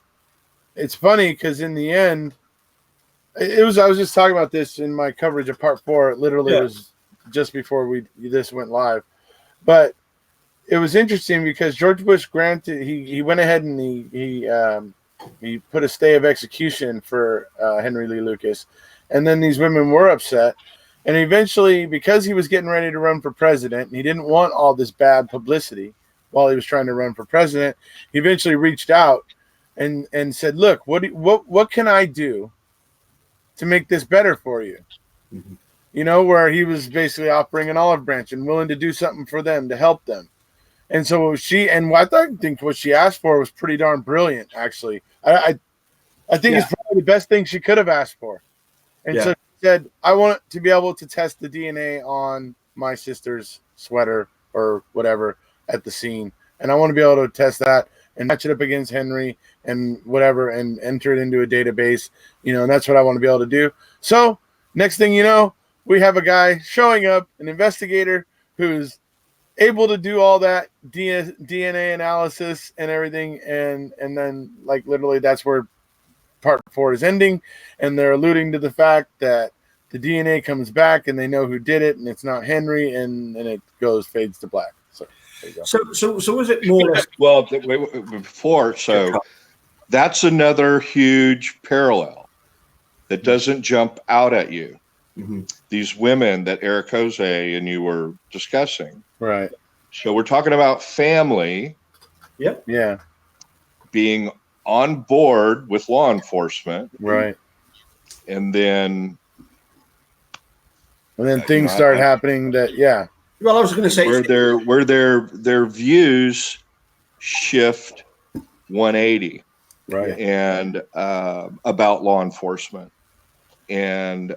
Speaker 3: it's funny because in the end, I was just talking about this in my coverage of part 4. It literally was just before this went live. But it was interesting because George Bush granted he went ahead and he put a stay of execution for Henry Lee Lucas, and then these women were upset, and eventually, because he was getting ready to run for president and he didn't want all this bad publicity while he was trying to run for president, he eventually reached out and said, "Look, what can I do to make this better for you?"
Speaker 1: Mm-hmm.
Speaker 3: You know, where he was basically offering an olive branch and willing to do something for them to help them. And so I think what she asked for was pretty darn brilliant, actually. I think it's probably the best thing she could have asked for. And so she said, I want to be able to test the DNA on my sister's sweater or whatever at the scene. And I want to be able to test that and match it up against Henry and whatever and enter it into a database, and that's what I want to be able to do. So next thing you know, we have a guy showing up, an investigator who's able to do all that DNA analysis and everything, and then like literally that's where part 4 is ending, and they're alluding to the fact that the DNA comes back and they know who did it, and it's not Henry, and it fades to black. So there you go.
Speaker 1: So was it more or less?
Speaker 2: Well, before, so that's another huge parallel that doesn't jump out at you.
Speaker 1: Mm-hmm.
Speaker 2: These women that Erekose and you were discussing.
Speaker 3: Right.
Speaker 2: So we're talking about family.
Speaker 1: Yep.
Speaker 3: Yeah.
Speaker 2: Being on board with law enforcement.
Speaker 3: Right.
Speaker 2: And then
Speaker 3: things start happening that, yeah.
Speaker 1: Well, I was going to say
Speaker 2: where their views shift 180.
Speaker 3: Right.
Speaker 2: And about law enforcement. And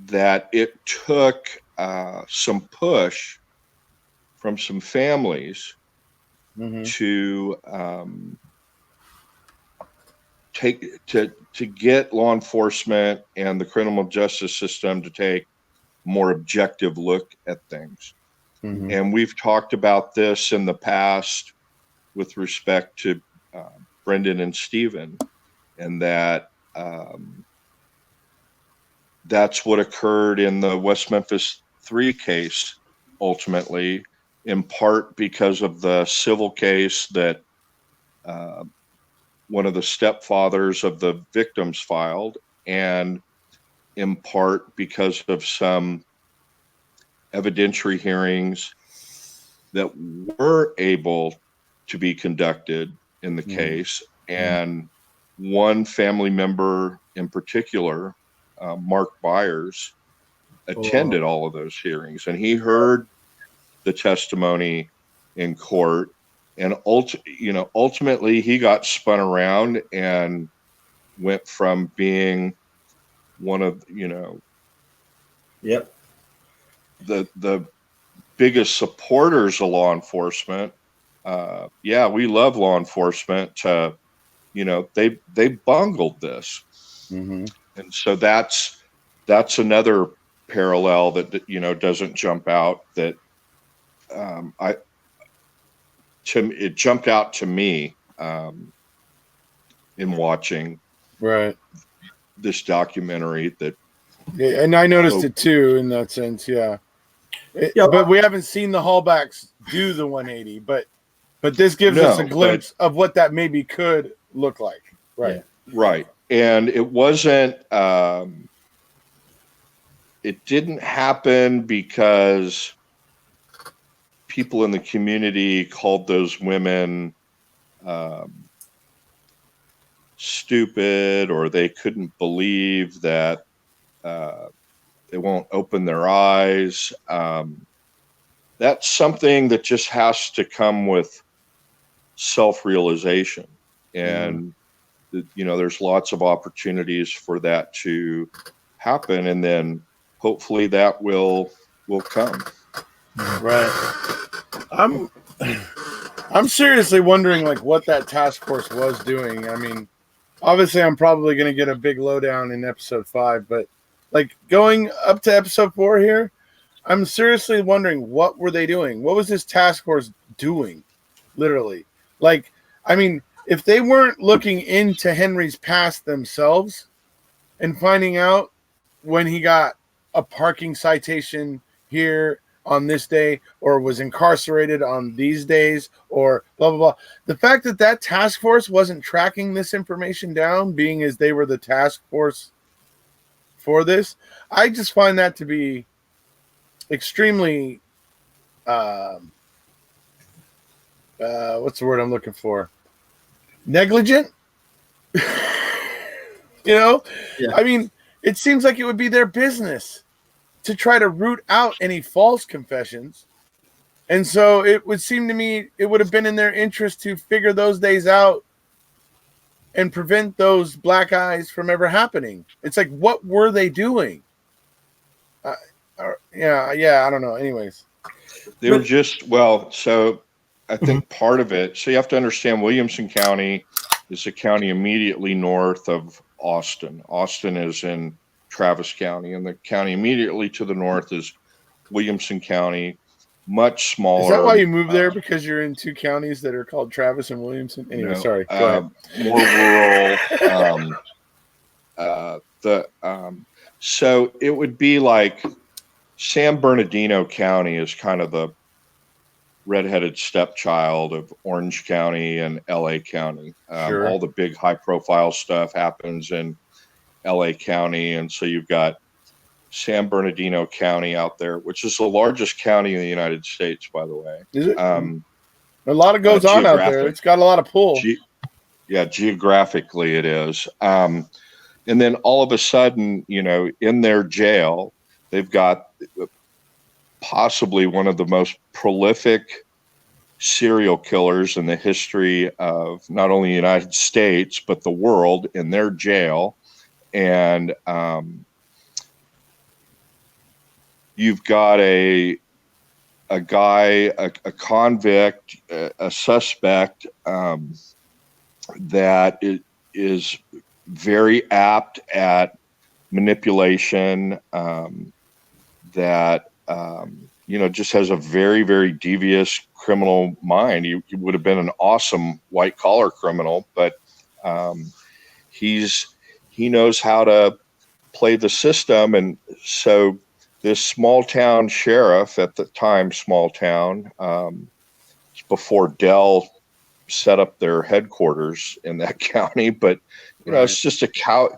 Speaker 2: that it took some push from some families to get law enforcement and the criminal justice system to take a more objective look at things.
Speaker 3: Mm-hmm.
Speaker 2: And we've talked about this in the past with respect to Brendan and Stephen, and that that's what occurred in the West Memphis 3 case, ultimately, in part because of the civil case that one of the stepfathers of the victims filed, and in part because of some evidentiary hearings that were able to be conducted in the case. And one family member in particular, Mark Byers, attended all of those hearings, and he heard the testimony in court, and ultimately he got spun around and went from being one of the biggest supporters of law enforcement. We love law enforcement. They bungled this.
Speaker 3: Mm-hmm.
Speaker 2: And so that's another parallel that doesn't jump out. That it jumped out to me in watching this documentary.
Speaker 3: And I noticed it too in that sense. Yeah. But we haven't seen the Hallbacks do the 180. But this gives us a glimpse of what that maybe could look like. Right.
Speaker 1: Yeah.
Speaker 2: Right. And it wasn't, it didn't happen because people in the community called those women stupid, or they couldn't believe that they won't open their eyes. That's something that just has to come with self-realization. And there's lots of opportunities for that to happen, and then hopefully that will come.
Speaker 3: Right. I'm seriously wondering what that task force was doing. I mean, obviously I'm probably going to get a big lowdown in episode 5, but going up to episode 4 here, I'm seriously wondering, what were they doing? What was this task force doing? Literally. I mean, if they weren't looking into Henry's past themselves and finding out when he got a parking citation here on this day, or was incarcerated on these days, or blah, blah, blah. The fact that that task force wasn't tracking this information down, being as they were the task force for this, I just find that to be extremely, what's the word I'm looking for? Negligent? You know?
Speaker 1: Yeah.
Speaker 3: I mean, it seems like it would be their business to try to root out any false confessions. And so it would seem to me it would have been in their interest to figure those days out and prevent those black eyes from ever happening. It's like, what were they doing? Yeah, I don't know. Anyways.
Speaker 2: They were just, well, so I think part of it, so you have to understand Williamson County is a county immediately north of Austin. Austin is in Travis County, and the county immediately to the north is Williamson County, much smaller.
Speaker 3: Is that why you moved there? Because you're in two counties that are called Travis and Williamson? Anyway,
Speaker 2: no,
Speaker 3: sorry. Go
Speaker 2: ahead. More rural. So it would be like San Bernardino County is kind of the redheaded stepchild of Orange County and LA County.
Speaker 3: Sure.
Speaker 2: All the big high profile stuff happens in LA County. And so you've got San Bernardino County out there, which is the largest county in the United States, by the way.
Speaker 3: Is it? A lot of goes on out there. It's got a lot of pull.
Speaker 2: Geographically it is. And then all of a sudden, in their jail, they've got possibly one of the most prolific serial killers in the history of not only the United States, but the world in their jail. And you've got a guy, a convict, a suspect that is very apt at manipulation, that just has a very, very devious criminal mind. He would have been an awesome white collar criminal, but he knows how to play the system. And so this small town sheriff, at the time, small town, before Dell set up their headquarters in that county, but
Speaker 3: Right.
Speaker 2: It's just a cow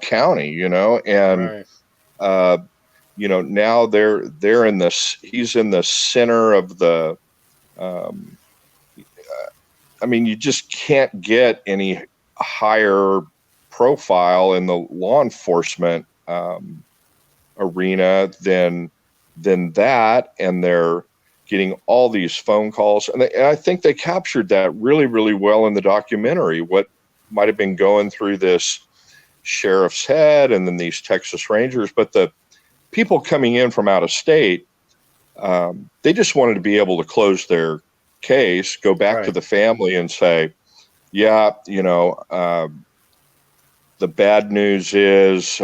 Speaker 2: county, and
Speaker 3: Right.
Speaker 2: now they're in this. He's in the center of the. You just can't get any higher profile in the law enforcement arena than that, and they're getting all these phone calls, and I think they captured that really, really well in the documentary. What might have been going through this sheriff's head, and then these Texas Rangers, but the people coming in from out of state, they just wanted to be able to close their case, go back to the family and say, yeah, the bad news is,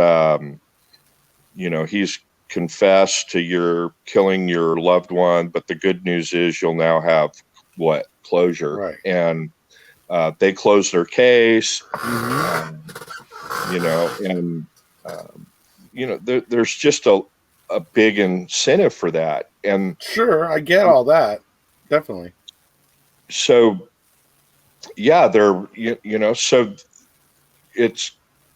Speaker 2: he's confessed to your killing your loved one, but the good news is you'll now have closure.
Speaker 3: Right.
Speaker 2: And they closed their case, there's just a big incentive for that. And
Speaker 3: sure, I get all that. Definitely.
Speaker 2: So, yeah, so it's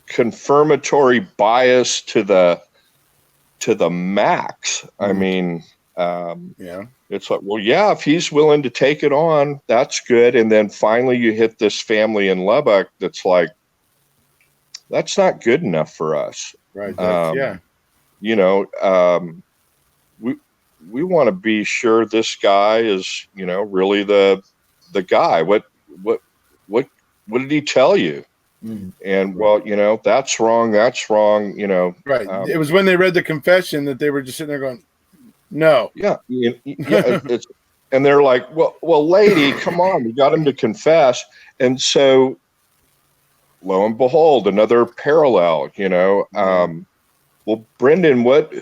Speaker 2: confirmatory bias to the max. I mean, it's like, well, yeah, if he's willing to take it on, that's good. And then finally you hit this family in Lubbock that's like, that's not good enough for us.
Speaker 3: Right.
Speaker 2: We want to be sure this guy is, really the guy. What did he tell you? And that's wrong.
Speaker 3: Right. It was when they read the confession that they were just sitting there going, no.
Speaker 2: Yeah. And they're like, well, lady, come on, we got him to confess. And so lo and behold, another parallel, well, Brendan, what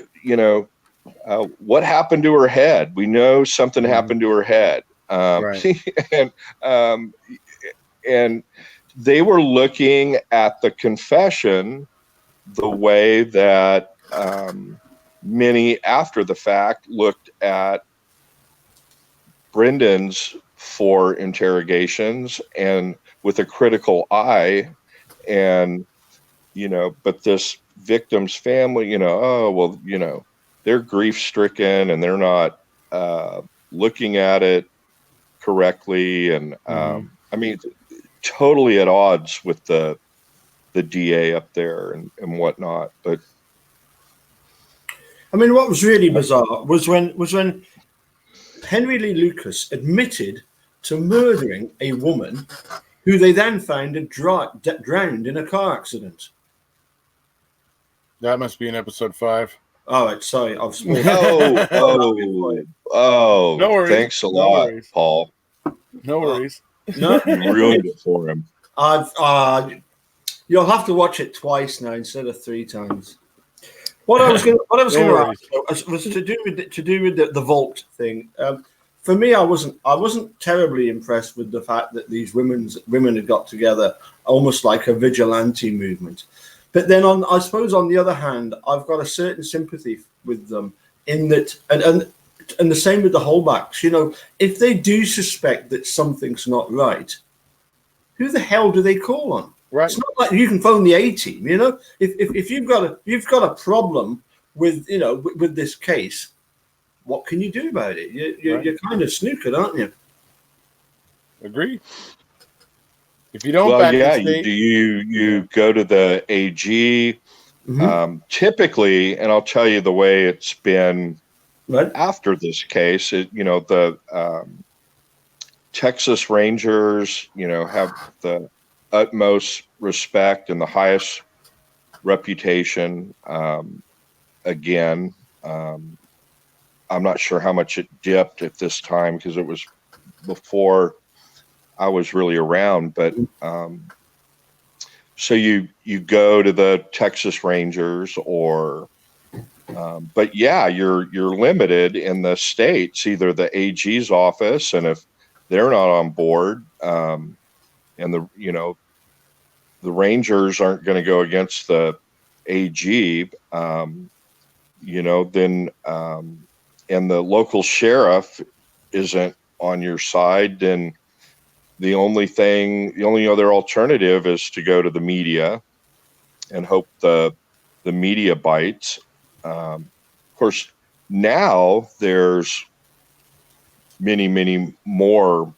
Speaker 2: happened to her head? We know something happened to her head. And they were looking at the confession the way that many after the fact looked at Brendan's 4 interrogations and with a critical eye, and but this victim's family, oh well, they're grief stricken and they're not looking at it correctly, and I mean, totally at odds with the DA up there and whatnot. But
Speaker 1: I mean, what was really bizarre was when Henry Lee Lucas admitted to murdering a woman who they then found had drowned in a car accident.
Speaker 3: That must be in episode 5.
Speaker 1: All right, sorry, I've spoiled.
Speaker 2: No
Speaker 3: worries.
Speaker 2: Thanks a lot, Paul.
Speaker 3: No worries.
Speaker 1: No,
Speaker 2: You ruined it for him.
Speaker 1: You'll have to watch it twice now instead of 3 times. What I was going to ask was to do with the vault thing. For me, I wasn't terribly impressed with the fact that these women had got together almost like a vigilante movement. But then, I suppose on the other hand, I've got a certain sympathy with them in that, and the same with the Holbachs. If they do suspect that something's not right, who the hell do they call on?
Speaker 3: Right.
Speaker 1: It's not like you can phone the A-team. If you've got a problem with with this case, what can you do about it? You're kind of snookered, aren't you?
Speaker 3: Agree. If you don't,
Speaker 2: you go to the AG. Typically, and I'll tell you the way it's been after this case. The Texas Rangers, have the utmost respect and the highest reputation. Again, I'm not sure how much it dipped at this time because it was before I was really around, but so you go to the Texas Rangers but you're limited in the states, either the AG's office, and if they're not on board, and the Rangers aren't going to go against the AG, then and the local sheriff isn't on your side, then the only other alternative is to go to the media and hope the media bites. Of course, now there's many more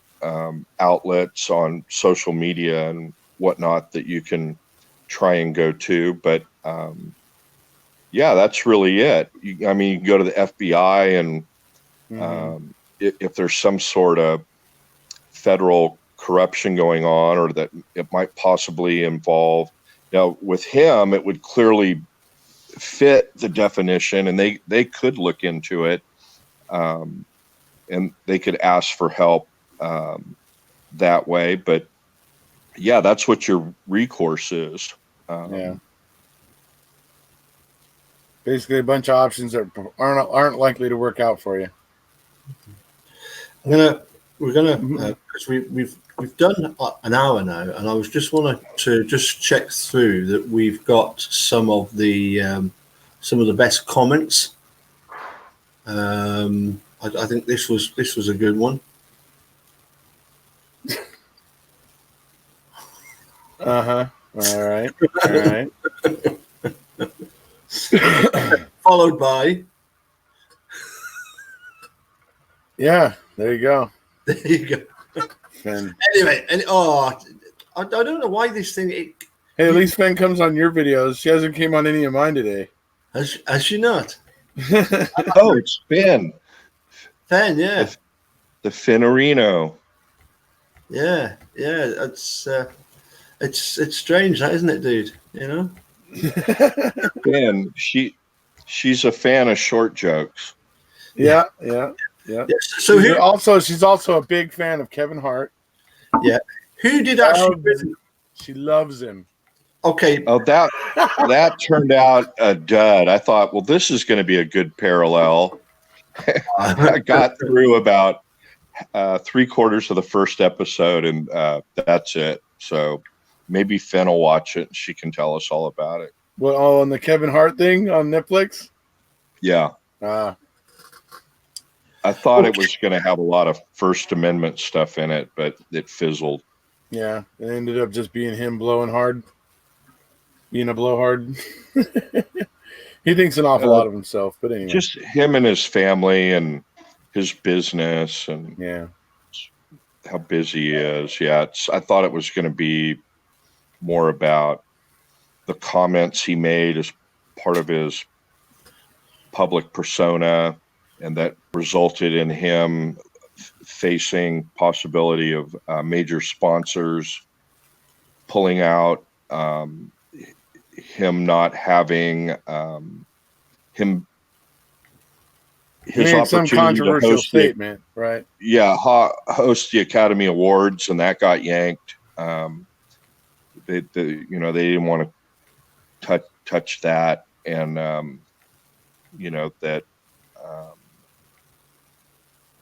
Speaker 2: outlets on social media and whatnot that you can try and go to, but that's really it. You can go to the FBI, and if there's some sort of federal corruption going on, or that it might possibly involve. Now, with him, it would clearly fit the definition, and they could look into it, and they could ask for help that way. But that's what your recourse is.
Speaker 3: Basically, a bunch of options that aren't likely to work out for you.
Speaker 1: We're gonna because we've done an hour now, and I was just wanted to just check through that we've got some of the best comments. I think this was a good one.
Speaker 3: All right.
Speaker 1: Followed by.
Speaker 3: Yeah, there you go.
Speaker 1: There you go. Anyway, I don't know why this thing.
Speaker 3: Hey, at least Fen comes on your videos. She hasn't came on any of mine today.
Speaker 1: Has she not?
Speaker 2: Oh, it's Fen.
Speaker 1: Fen, yeah.
Speaker 2: The Fenorino.
Speaker 1: Yeah. It's strange, that, isn't it, dude?
Speaker 2: Fen, she's a fan of short jokes.
Speaker 3: Yeah.
Speaker 1: So
Speaker 3: she's also a big fan of Kevin Hart.
Speaker 1: Yeah. Who did actually?
Speaker 3: She loves him.
Speaker 1: Okay.
Speaker 2: Oh, that turned out a dud. I thought, well, this is going to be a good parallel. I got through about 3/4 of the first episode, and that's it. So maybe Fen will watch it, and she can tell us all about it.
Speaker 3: What, on the Kevin Hart thing on Netflix?
Speaker 2: Yeah.
Speaker 3: Ah,
Speaker 2: I thought it was going to have a lot of First Amendment stuff in it, but it fizzled.
Speaker 3: yeah. It ended up just being him blowing hard, being a blowhard. He thinks an awful lot of himself, but anyway.
Speaker 2: Just him and his family and his business and
Speaker 3: Yeah.
Speaker 2: how busy he is. Yeah, I thought it was going to be more about the comments he made as part of his public persona, and that resulted in him facing possibility of major sponsors pulling out, him not having him
Speaker 3: He
Speaker 2: his
Speaker 3: made some
Speaker 2: opportunity to
Speaker 3: controversial
Speaker 2: host
Speaker 3: statement, right?
Speaker 2: host the Academy Awards, and that got yanked. They didn't want to touch that, and that.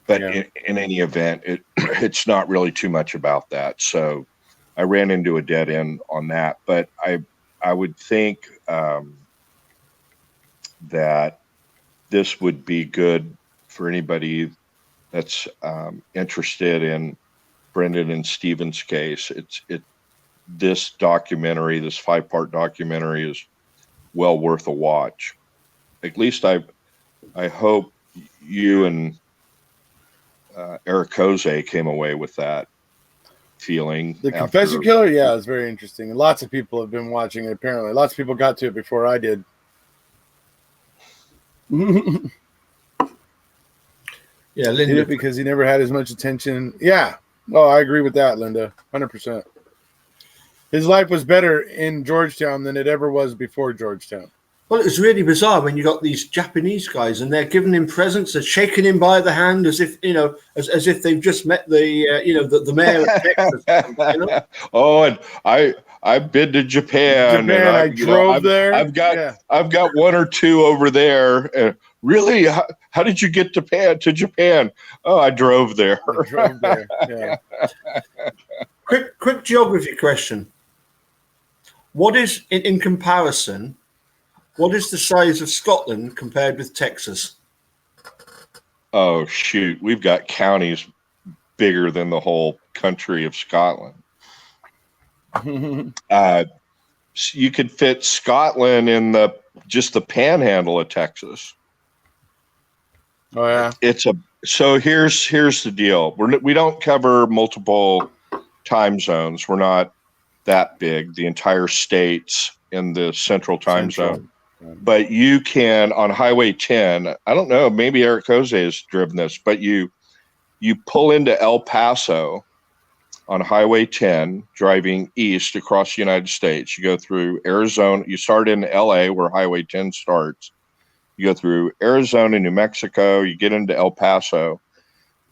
Speaker 2: But
Speaker 3: Yeah.
Speaker 2: in any event, it's not really too much about that. So I ran into a dead end on that. But I would think that this would be good for anybody that's interested in Brendan and Stephen's case. This documentary, this 5-part documentary, is well worth a watch. At least I hope you and Erekose came away with that feeling.
Speaker 3: The Confession Killer, yeah, it's very interesting. And lots of people have been watching it, apparently. Lots of people got to it before I did.
Speaker 1: Yeah, Linda.
Speaker 3: Did it because he never had as much attention. Yeah. Oh, I agree with that, Linda. 100%. His life was better in Georgetown than it ever was before Georgetown.
Speaker 1: Well, it was really bizarre when you got these Japanese guys and they're giving him presents, they're shaking him by the hand as if, as if they've just met the mayor of Texas.
Speaker 2: Oh, and I've been to Japan. And
Speaker 3: I drove there.
Speaker 2: I've got one or two over there. Really? How did you get to Japan? Oh, I drove there.
Speaker 3: Yeah.
Speaker 1: Quick geography question. What is in comparison? What is the size of Scotland compared with Texas?
Speaker 2: Oh, shoot. We've got counties bigger than the whole country of Scotland. You could fit Scotland in just the panhandle of Texas.
Speaker 3: Oh, yeah.
Speaker 2: So here's the deal. We don't cover multiple time zones. We're not that big. The entire state's in the central time zone. But you can, on Highway 10, I don't know, maybe Erekose has driven this, but you pull into El Paso on Highway 10, driving east across the United States. You go through Arizona. You start in LA, where Highway 10 starts. You go through Arizona, New Mexico. You get into El Paso.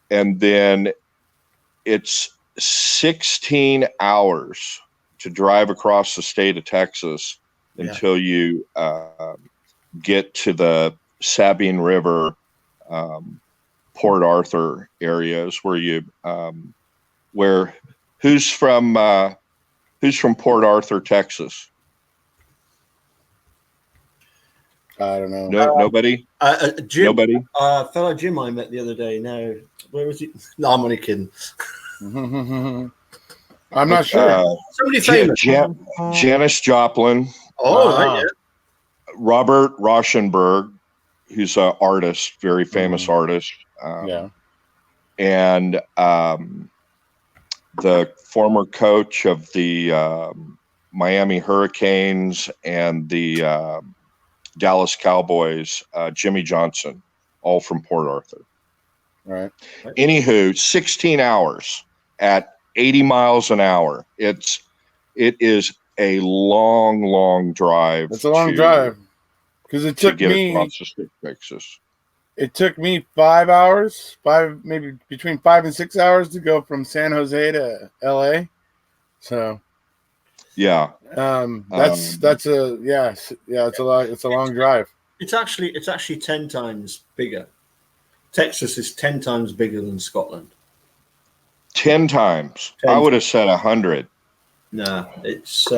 Speaker 2: And then it's 16 hours to drive across the state of Texas until you get to the Sabine River, Port Arthur areas where who's from Port Arthur, Texas?
Speaker 3: I don't know.
Speaker 2: Nobody.
Speaker 1: Jim,
Speaker 2: nobody.
Speaker 1: Fellow Jim I met the other day. No, where was he? No, I'm only kidding.
Speaker 3: I'm not sure.
Speaker 1: Somebody famous.
Speaker 2: Janis Joplin.
Speaker 1: Oh, right, yeah.
Speaker 2: Robert Rauschenberg, who's an artist, very famous artist. And the former coach of the Miami Hurricanes and the Dallas Cowboys, Jimmy Johnson, all from Port Arthur.
Speaker 3: All right.
Speaker 2: Anywho, 16 hours at 80 miles an hour. It is a long drive.
Speaker 3: It's a long drive because it took me
Speaker 2: across the state of Texas.
Speaker 3: It took me 5 hours, maybe between 5 and 6 hours to go from San Jose to LA. So
Speaker 2: yeah,
Speaker 3: it's a long drive.
Speaker 1: It's actually 10 times bigger. Texas is 10 times bigger than Scotland.
Speaker 2: 10 times. I would have said 100.
Speaker 1: No, it's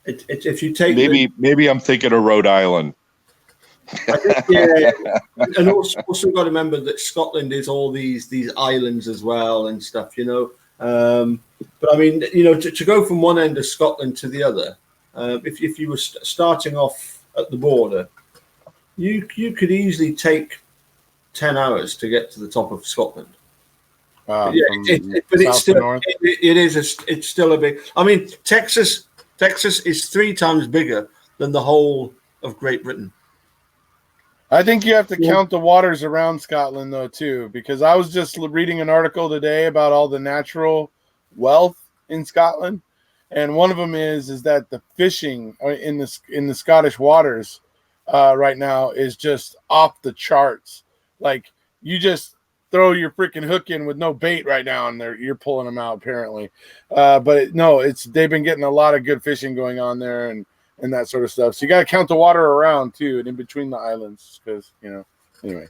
Speaker 1: if you take
Speaker 2: maybe I'm thinking of Rhode Island.
Speaker 1: I think, yeah, and also got to remember that Scotland is all these islands as well and stuff, you know. But I mean, you know, to go from one end of Scotland to the other, if you were starting off at the border, you could easily take 10 hours to get to the top of Scotland. But yeah, but it's still it's still a big. I mean, Texas is 3 times bigger than the whole of Great Britain.
Speaker 3: I think you have to count the waters around Scotland, though, too, because I was just reading an article today about all the natural wealth in Scotland, and one of them is that the fishing in the Scottish waters right now is just off the charts. Like, you just throw your freaking hook in with no bait right now, and you're pulling them out apparently. But no, they've been getting a lot of good fishing going on there, and that sort of stuff. So you got to count the water around too, and in between the islands, because anyway.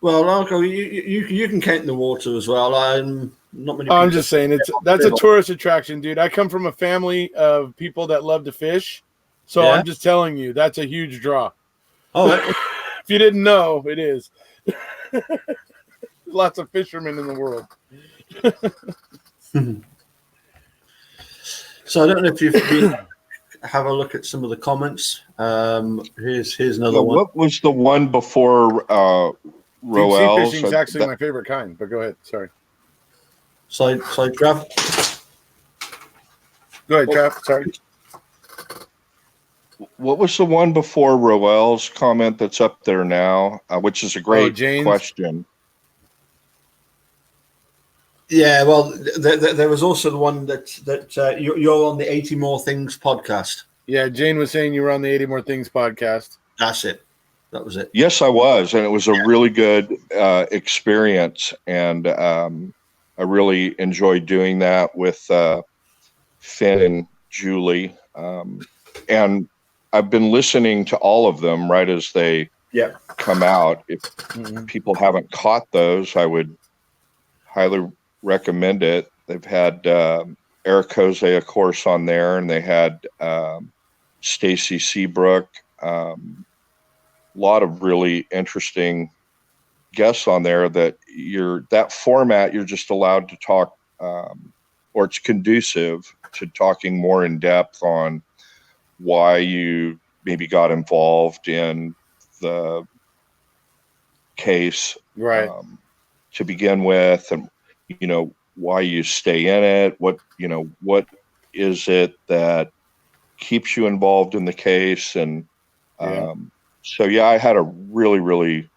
Speaker 1: Well, Marco, you can count the water as well. I'm not many.
Speaker 3: I'm just saying that's a tourist attraction, dude. I come from a family of people that love to fish, so I'm just telling you that's a huge draw.
Speaker 1: Oh,
Speaker 3: if you didn't know, it is. Lots of fishermen in the world.
Speaker 1: So I don't know if you've been have a look at some of the comments. Here's another one.
Speaker 2: What was the one before Roel's?
Speaker 3: Deep sea fishing is actually my favorite kind, but go ahead. Sorry.
Speaker 1: Side Trav.
Speaker 3: Go ahead, Trav. Sorry.
Speaker 2: What was the one before Roel's comment that's up there now, which is a great question?
Speaker 1: Yeah, well, there was also the one that you're on the 80 More Things podcast.
Speaker 3: Yeah, Jane was saying you were on the 80 More Things podcast.
Speaker 1: That's it. That was it.
Speaker 2: Yes, I was, and it was a really good experience, and I really enjoyed doing that with Finn and Julie. And I've been listening to all of them right as they come out. If people haven't caught those, I would highly recommend it. They've had Erekose, of course, on there, and they had Stacy Seabrook. A lot of really interesting guests on there. That format, you're just allowed to talk, or it's conducive to talking more in depth on why you maybe got involved in the case,
Speaker 3: right?
Speaker 2: To begin with, and why you stay in it, what is it that keeps you involved in the case, and so I had a really, really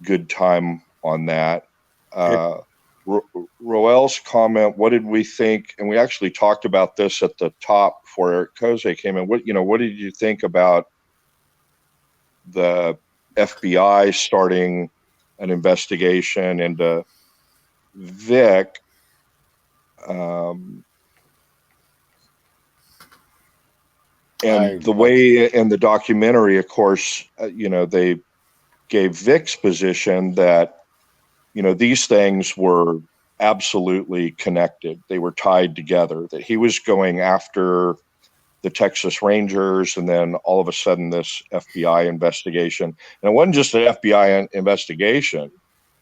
Speaker 2: good time on that. Roel's comment, what did we think? And we actually talked about this at the top before Erekose came in. What did you think about the FBI starting an investigation into Vic? And the way in the documentary, of course, they gave Vic's position that these things were absolutely connected. They were tied together, that he was going after the Texas Rangers, and then all of a sudden this FBI investigation. And it wasn't just an FBI investigation.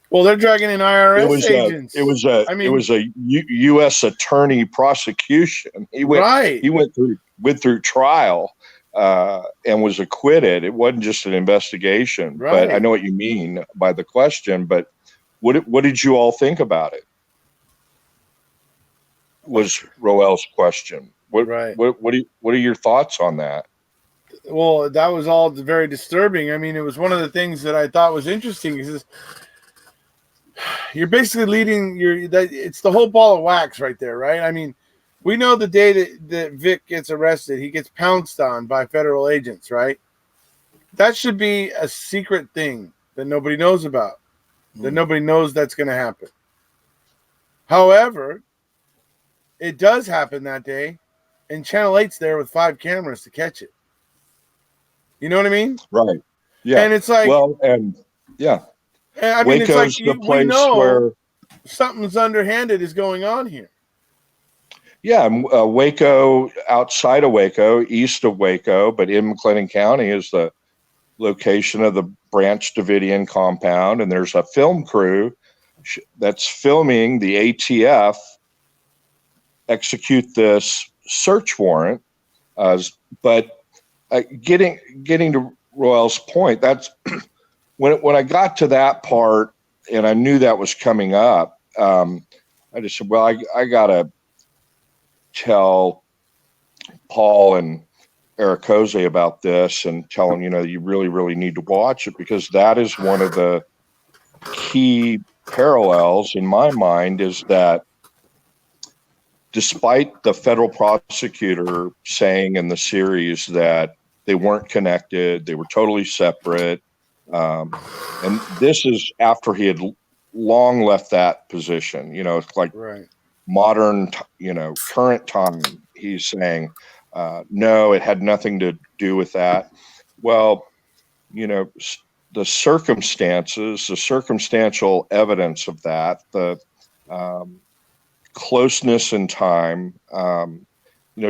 Speaker 3: Well, they're dragging in IRS agents.
Speaker 2: It was a U.S. attorney prosecution. He went through trial and was acquitted. It wasn't just an investigation. Right. But I know what you mean by the question. But what did you all think about it? Was Roel's question. What are your thoughts on that?
Speaker 3: Well, that was all very disturbing. I mean, it was one of the things that I thought was interesting is you're basically leading it's the whole ball of wax right there, right? I mean, we know the day that Vic gets arrested, he gets pounced on by federal agents, right? That should be a secret thing that nobody knows about, that nobody knows that's going to happen. However, it does happen that day, and Channel 8's there with 5 cameras to catch it. You know what I mean?
Speaker 2: Right. Yeah.
Speaker 3: And it's like, I mean,
Speaker 2: Waco's
Speaker 3: it's like we know something's underhanded is going on here.
Speaker 2: Yeah, Waco, outside of Waco, east of Waco, but in McLennan County is the location of the Branch Davidian compound, and there's a film crew that's filming the ATF execute this search warrant. But getting to Royal's point, that's when I got to that part, and I knew that was coming up. I just said, well, I gotta tell Paul and Erekose about this and tell them, you really, really need to watch it, because that is one of the key parallels in my mind, is that despite the federal prosecutor saying in the series that they weren't connected, they were totally separate, and this is after he had long left that position. It's like
Speaker 3: Right.
Speaker 2: modern, current time. He's saying, no, it had nothing to do with that. Well, the circumstances, the circumstantial evidence of that, the closeness in time,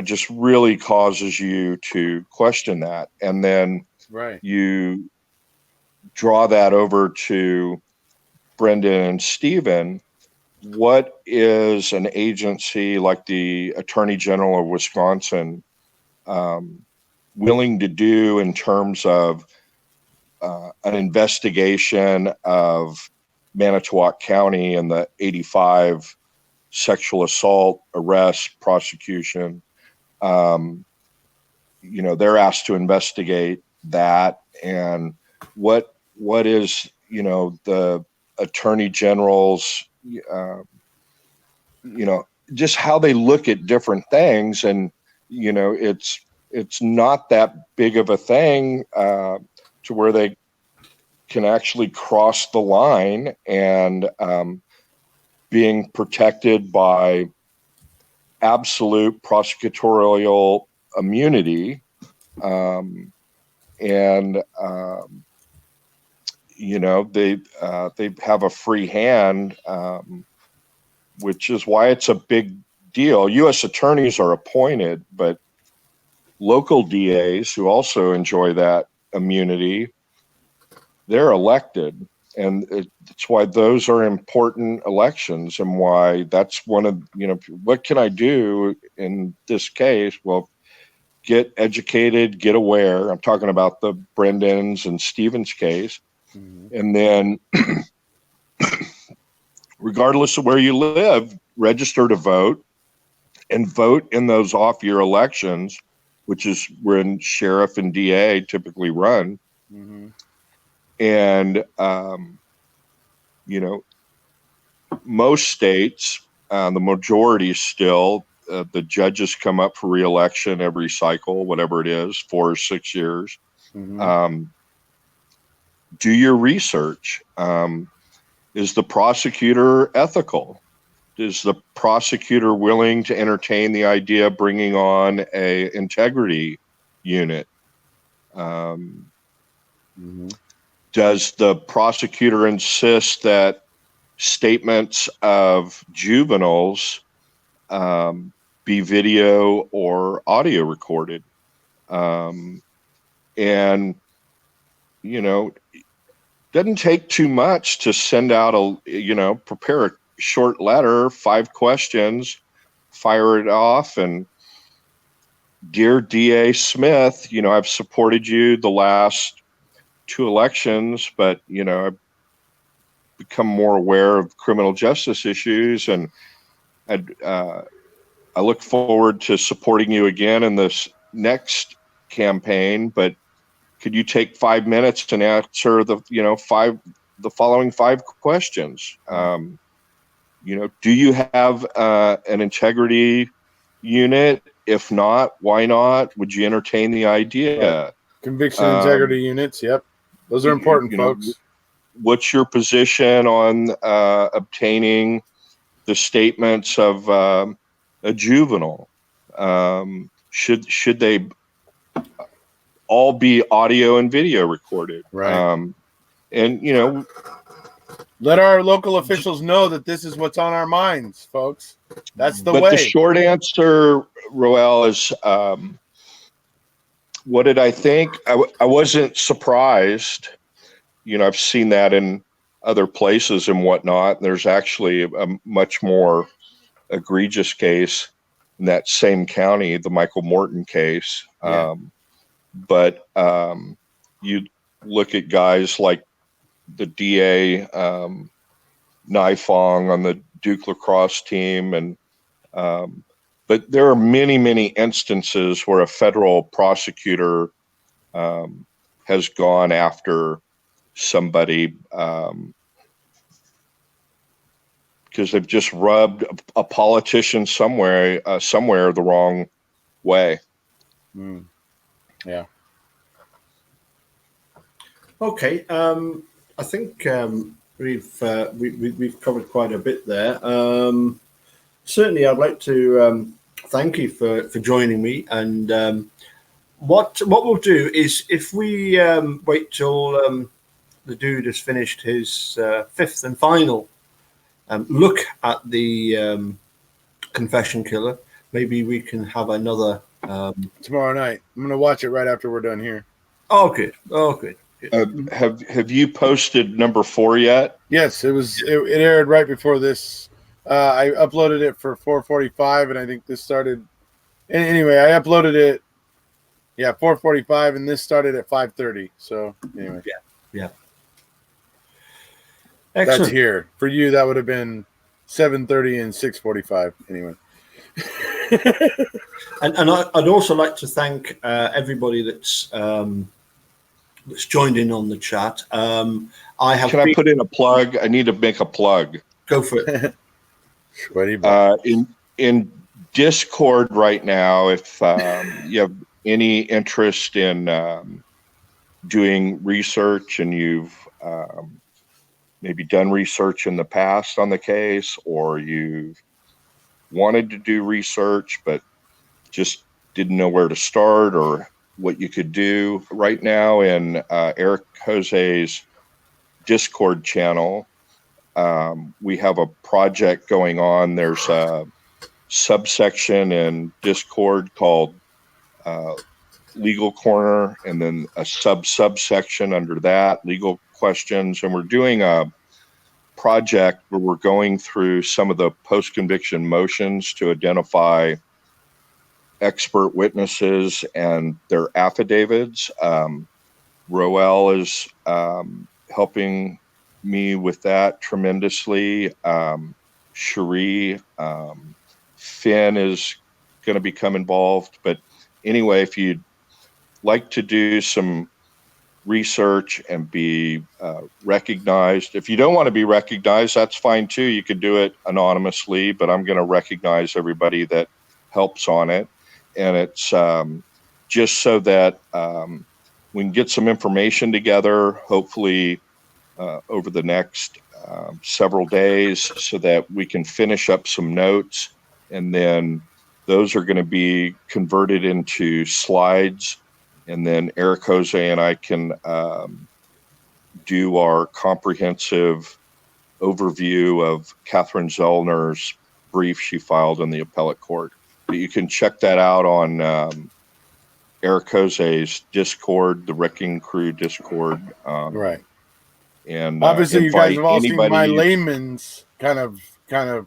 Speaker 2: just really causes you to question that. And then
Speaker 3: Right.
Speaker 2: you draw that over to Brendan and Stephen. What is an agency like the Attorney General of Wisconsin willing to do in terms of an investigation of Manitowoc County and the 85 sexual assault arrest prosecution? They're asked to investigate that, and what is the Attorney General's just how they look at different things, and it's not that big of a thing to where they can actually cross the line and being protected by absolute prosecutorial immunity, and they have a free hand, which is why it's a big deal. U.S. attorneys are appointed, but local DAs, who also enjoy that immunity, they're elected. And it's why those are important elections, and why that's one of, what can I do in this case? Well, get educated, get aware. I'm talking about the Brendan's and Stephen's case. Mm-hmm. And then regardless of where you live, register to vote and vote in those off-year elections, which is when sheriff and DA typically run. Mm-hmm. And, most states, the majority still, the judges come up for re-election every cycle, whatever it is, 4 or 6 years. Mm-hmm. Do your research. Is the prosecutor ethical? Is the prosecutor willing to entertain the idea of bringing on a integrity unit? Mm-hmm. Does the prosecutor insist that statements of juveniles be video or audio recorded? And, doesn't take too much to send out prepare a short letter, 5 questions, fire it off, and dear DA Smith, I've supported you the last 2 elections, but I've become more aware of criminal justice issues, and I look forward to supporting you again in this next campaign. But could you take 5 minutes and answer the following 5 questions? Do you have an integrity unit? If not, why not? Would you entertain the idea?
Speaker 3: Right. Conviction integrity units. Yep. Those are important, folks.
Speaker 2: What's your position on obtaining the statements of a juvenile? Should they all be audio and video recorded?
Speaker 3: Right.
Speaker 2: And
Speaker 3: Let our local officials know that this is what's on our minds, folks. That's the
Speaker 2: But
Speaker 3: way.
Speaker 2: the short answer, Roel, is what did I think? I wasn't surprised. I've seen that in other places and whatnot. There's actually a much more egregious case in that same county, the Michael Morton case.
Speaker 3: Yeah.
Speaker 2: But you look at guys like the DA, Nifong on the Duke lacrosse team, and but there are many, many instances where a federal prosecutor has gone after somebody because they've just rubbed a politician somewhere the wrong way.
Speaker 3: Yeah.
Speaker 1: Okay. I think we've covered quite a bit there. Certainly, I'd like to thank you for joining me. And what we'll do is, if we wait till the dude has finished his fifth and final look at the confession killer, maybe we can have another
Speaker 3: tomorrow night. I'm gonna watch it right after we're done here.
Speaker 1: Oh, good.
Speaker 2: Have you posted number 4 yet?
Speaker 3: Yes, it aired right before this. I uploaded it for 4:45, and I think this started. Anyway, I uploaded it. Yeah, 4:45, and this started at 5:30. So anyway,
Speaker 1: yeah. Excellent.
Speaker 3: That's here for you. That would have been 7:30 and 6:45. Anyway.
Speaker 1: and I'd also like to thank everybody that's joined in on the chat.
Speaker 2: Can I put in a plug? I need to make a plug.
Speaker 1: Go for it.
Speaker 2: In Discord right now, if you have any interest in doing research and you've maybe done research in the past on the case, or you've wanted to do research but just didn't know where to start or what you could do, right now in Erekose's Discord channel, we have a project going on. There's a subsection in Discord called Legal Corner, and then a subsection under that, Legal Questions. And we're doing a project where we're going through some of the post-conviction motions to identify expert witnesses and their affidavits. Roel is helping me with that tremendously. Cherie, Finn is going to become involved. But anyway, if you'd like to do some research and be recognized, if you don't want to be recognized, that's fine too. You could do it anonymously, but I'm going to recognize everybody that helps on it. And it's just so that we can get some information together, hopefully over the next several days, so that we can finish up some notes. And then those are going to be converted into slides. And then Erekose and I can do our comprehensive overview of Catherine Zellner's brief she filed in the appellate court. But you can check that out on Erekose's Discord, the Wrecking Crew Discord.
Speaker 3: Right.
Speaker 2: And
Speaker 3: obviously, you guys have all seen my layman's kind of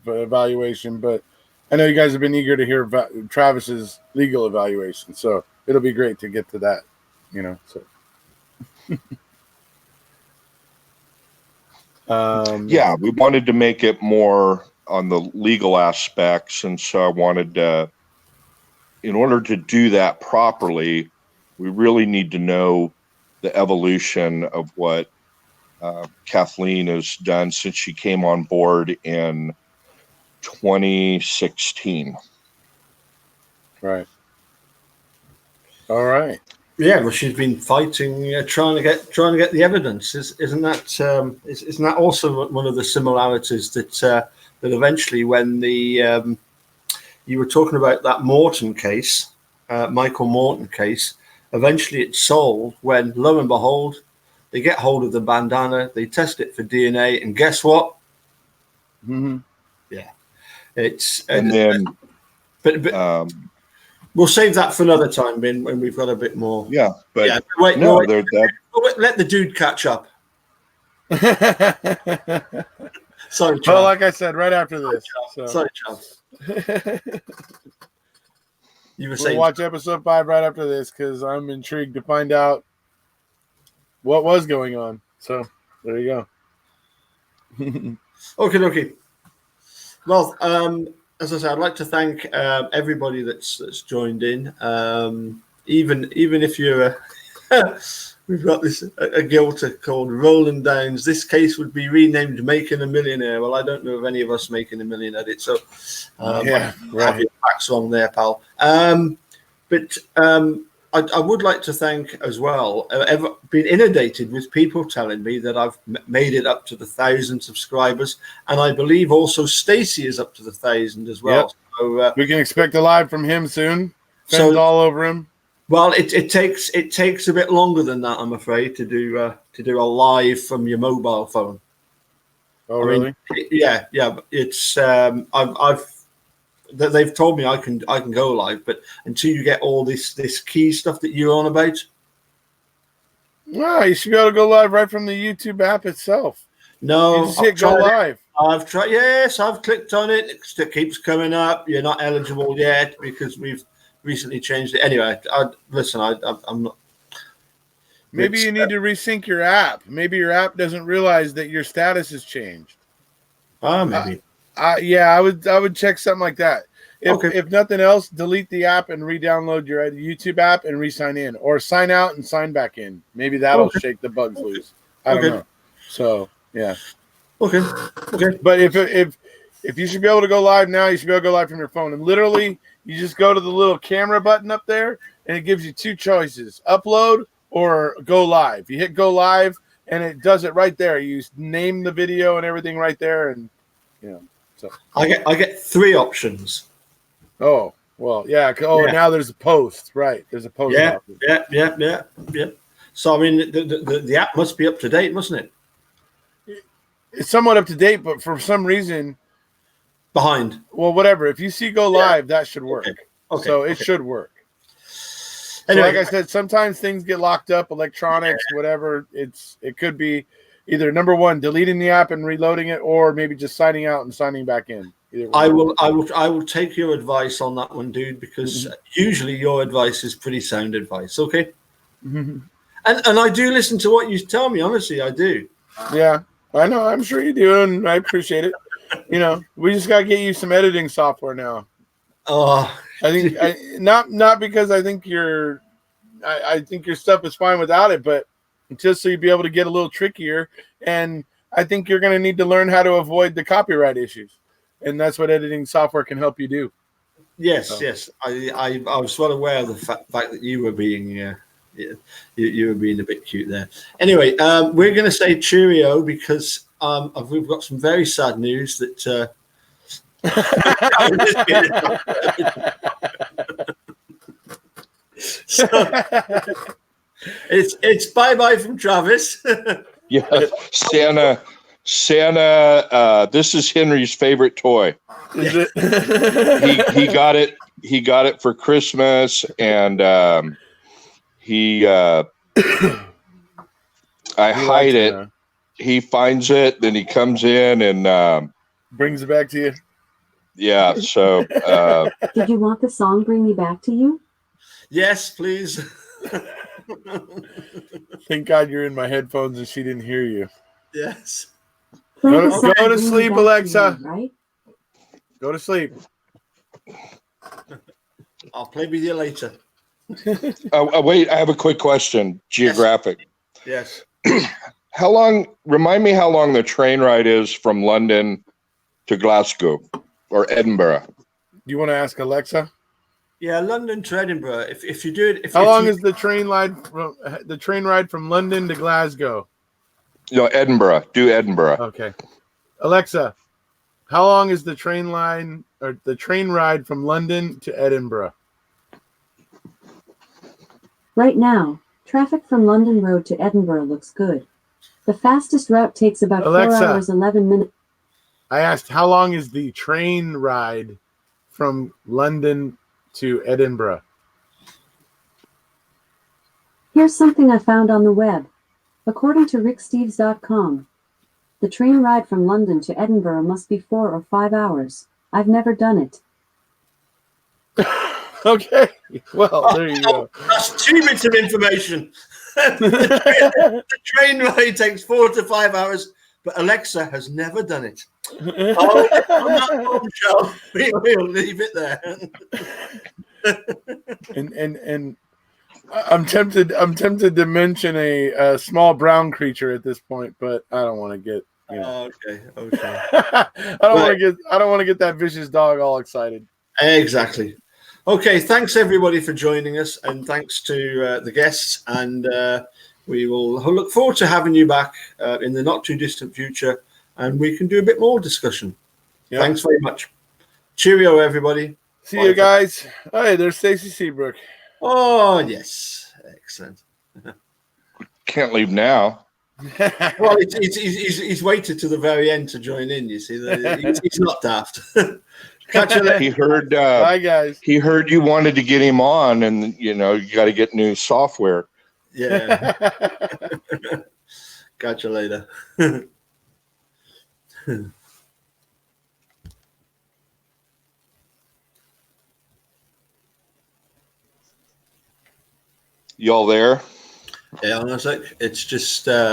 Speaker 3: evaluation, but I know you guys have been eager to hear Travis's legal evaluation, so it'll be great to get to that. So.
Speaker 2: Yeah, we wanted to make it more on the legal aspects, and so I wanted to, in order to do that properly, we really need to know the evolution of what Kathleen has done since she came on board in 2016.
Speaker 1: Right. All right. Yeah, well, she's been fighting, trying to get the evidence. Isn't that also one of the similarities that eventually, when the you were talking about that Morton case, Michael Morton case, eventually it solved when, lo and behold, They get hold of the bandana, they test it for DNA, and guess what?
Speaker 3: Mm-hmm.
Speaker 1: Yeah, it's
Speaker 2: And then,
Speaker 1: but we'll save that for another time, Ben, when we've got a bit more.
Speaker 2: yeah, but
Speaker 1: Yeah,
Speaker 2: no,
Speaker 1: wait.
Speaker 2: that
Speaker 1: Let the dude catch up. Sorry, Trav.
Speaker 3: Well, like I said, right after this.
Speaker 1: Sorry, Trav. You were
Speaker 3: We'll
Speaker 1: saying
Speaker 3: watch episode 5 right after this because I'm intrigued to find out what was going on. So there you go.
Speaker 1: okay. Well, as I said, I'd like to thank everybody that's joined in. Even if you're, we've got this a guilter called Roland Downs. This case would be renamed "Making a Millionaire." Well, I don't know of any of us making a million at it, so
Speaker 3: Yeah, right.
Speaker 1: have your facts wrong there, pal. But I would like to thank as well. I've been inundated with people telling me that I've made it up to the 1,000 subscribers, and I believe also Stacy is up to the 1,000 as well.
Speaker 3: Yep.
Speaker 1: So
Speaker 3: We can expect a live from him soon. Fens all over him.
Speaker 1: Well, it takes a bit longer than that, I'm afraid, to do a live from your mobile phone.
Speaker 3: Oh, really?
Speaker 1: Yeah. It's they've told me I can go live, but until you get all this key stuff that you're on about.
Speaker 3: Wow, you should be able to go live right from the YouTube app itself.
Speaker 1: No,
Speaker 3: You just hit go live.
Speaker 1: I've tried. Yes, I've clicked on it. It keeps coming up. You're not eligible yet because we've recently changed it. Anyway, I'm not.
Speaker 3: Maybe you need to resync your app. Maybe your app doesn't realize that your status has changed.
Speaker 1: Maybe.
Speaker 3: Yeah, I would check something like that. If nothing else, delete the app and re-download your YouTube app and re-sign in, or sign out and sign back in. Maybe that'll shake the bugs loose. I don't know. So yeah.
Speaker 1: Okay.
Speaker 3: But if you should be able to go live now, you should be able to go live from your phone. And literally, you just go to the little camera button up there, and it gives you two choices: upload or go live. You hit go live, and it does it right there. You name the video and everything right there, and So
Speaker 1: I get 3 options.
Speaker 3: Oh, well, yeah. Oh, yeah. Now there's a post, right? There's a post.
Speaker 1: Yeah. So I mean, the app must be up to date, mustn't it?
Speaker 3: It's somewhat up to date, but for some reason,
Speaker 1: behind.
Speaker 3: Well, whatever. If you see go live, that should work.
Speaker 1: Okay.
Speaker 3: So it should work. Anyway, so like I said, sometimes things get locked up, electronics, whatever. It could be either number one, deleting the app and reloading it, or maybe just signing out and signing back in.
Speaker 1: I will take your advice on that one, dude, because usually your advice is pretty sound advice. Okay. And I do listen to what you tell me. Honestly, I do.
Speaker 3: Yeah, I know. I'm sure you do, and I appreciate it. We just got to get you some editing software now.
Speaker 1: Oh,
Speaker 3: I think not because I think I think your stuff is fine without it, but just so you'd be able to get a little trickier. And I think you're going to need to learn how to avoid the copyright issues. And that's what editing software can help you do.
Speaker 1: Yes. I was well aware of the fact that you were being you were being a bit cute there. Anyway, we're going to say cheerio because we've got some very sad news that. So, it's bye from Travis.
Speaker 2: Yeah, Santa. This is Henry's favorite toy.
Speaker 3: Is it?
Speaker 2: He got it for Christmas, and I hide it. He finds it, then he comes in and
Speaker 3: brings it back to you.
Speaker 2: Yeah. So,
Speaker 4: did you want the song "Bring Me Back to You"?
Speaker 1: Yes, please.
Speaker 3: Thank God you're in my headphones and she didn't hear you.
Speaker 1: Yes.
Speaker 3: Go to sleep, Alexa. Right? Go to sleep.
Speaker 1: I'll play with you later.
Speaker 2: Wait, I have a quick question. Geographic.
Speaker 1: Yes.
Speaker 2: Remind me how long the train ride is from London to Glasgow or Edinburgh?
Speaker 3: Do you want to ask Alexa?
Speaker 1: Yeah, London to Edinburgh. If you do it,
Speaker 3: how long is the train ride from London to Glasgow?
Speaker 2: Edinburgh. Do Edinburgh.
Speaker 3: Okay. Alexa, how long is the train ride from London to Edinburgh?
Speaker 4: Right now, Traffic from London Road to Edinburgh looks good. The fastest route takes about
Speaker 3: Alexa.
Speaker 4: 4 hours 11 minutes.
Speaker 3: I asked, how long is the train ride from London to Edinburgh?
Speaker 4: Here's something I found on the web. According to ricksteves.com, the train ride from London to Edinburgh must be 4 or 5 hours. I've never done it.
Speaker 3: Okay. Well, there you go.
Speaker 1: That's 2 bits of information. The train ride takes 4 to 5 hours, but Alexa has never done it. Oh, on that bombshell, we'll leave it there.
Speaker 3: and I'm tempted to mention a small brown creature at this point, but I don't want to get, you know.
Speaker 1: Okay.
Speaker 3: I don't want to get that vicious dog all excited.
Speaker 1: Exactly. Okay, thanks everybody for joining us, and thanks to the guests, and we will look forward to having you back in the not too distant future, and we can do a bit more discussion. Yep. Thanks very much. Cheerio, everybody.
Speaker 3: See you guys. Hey, there's Stacy Seabrook.
Speaker 1: Oh, yes. Excellent.
Speaker 2: Can't leave now.
Speaker 1: Well, he's waited to the very end to join in, you see. He's not daft. Catch you later.
Speaker 2: He heard,
Speaker 3: bye, guys.
Speaker 2: He heard you wanted to get him on, and, you know, you got to get new software.
Speaker 1: Yeah. Catch you later.
Speaker 2: Y'all there?
Speaker 1: Yeah, hang on a sec. It's just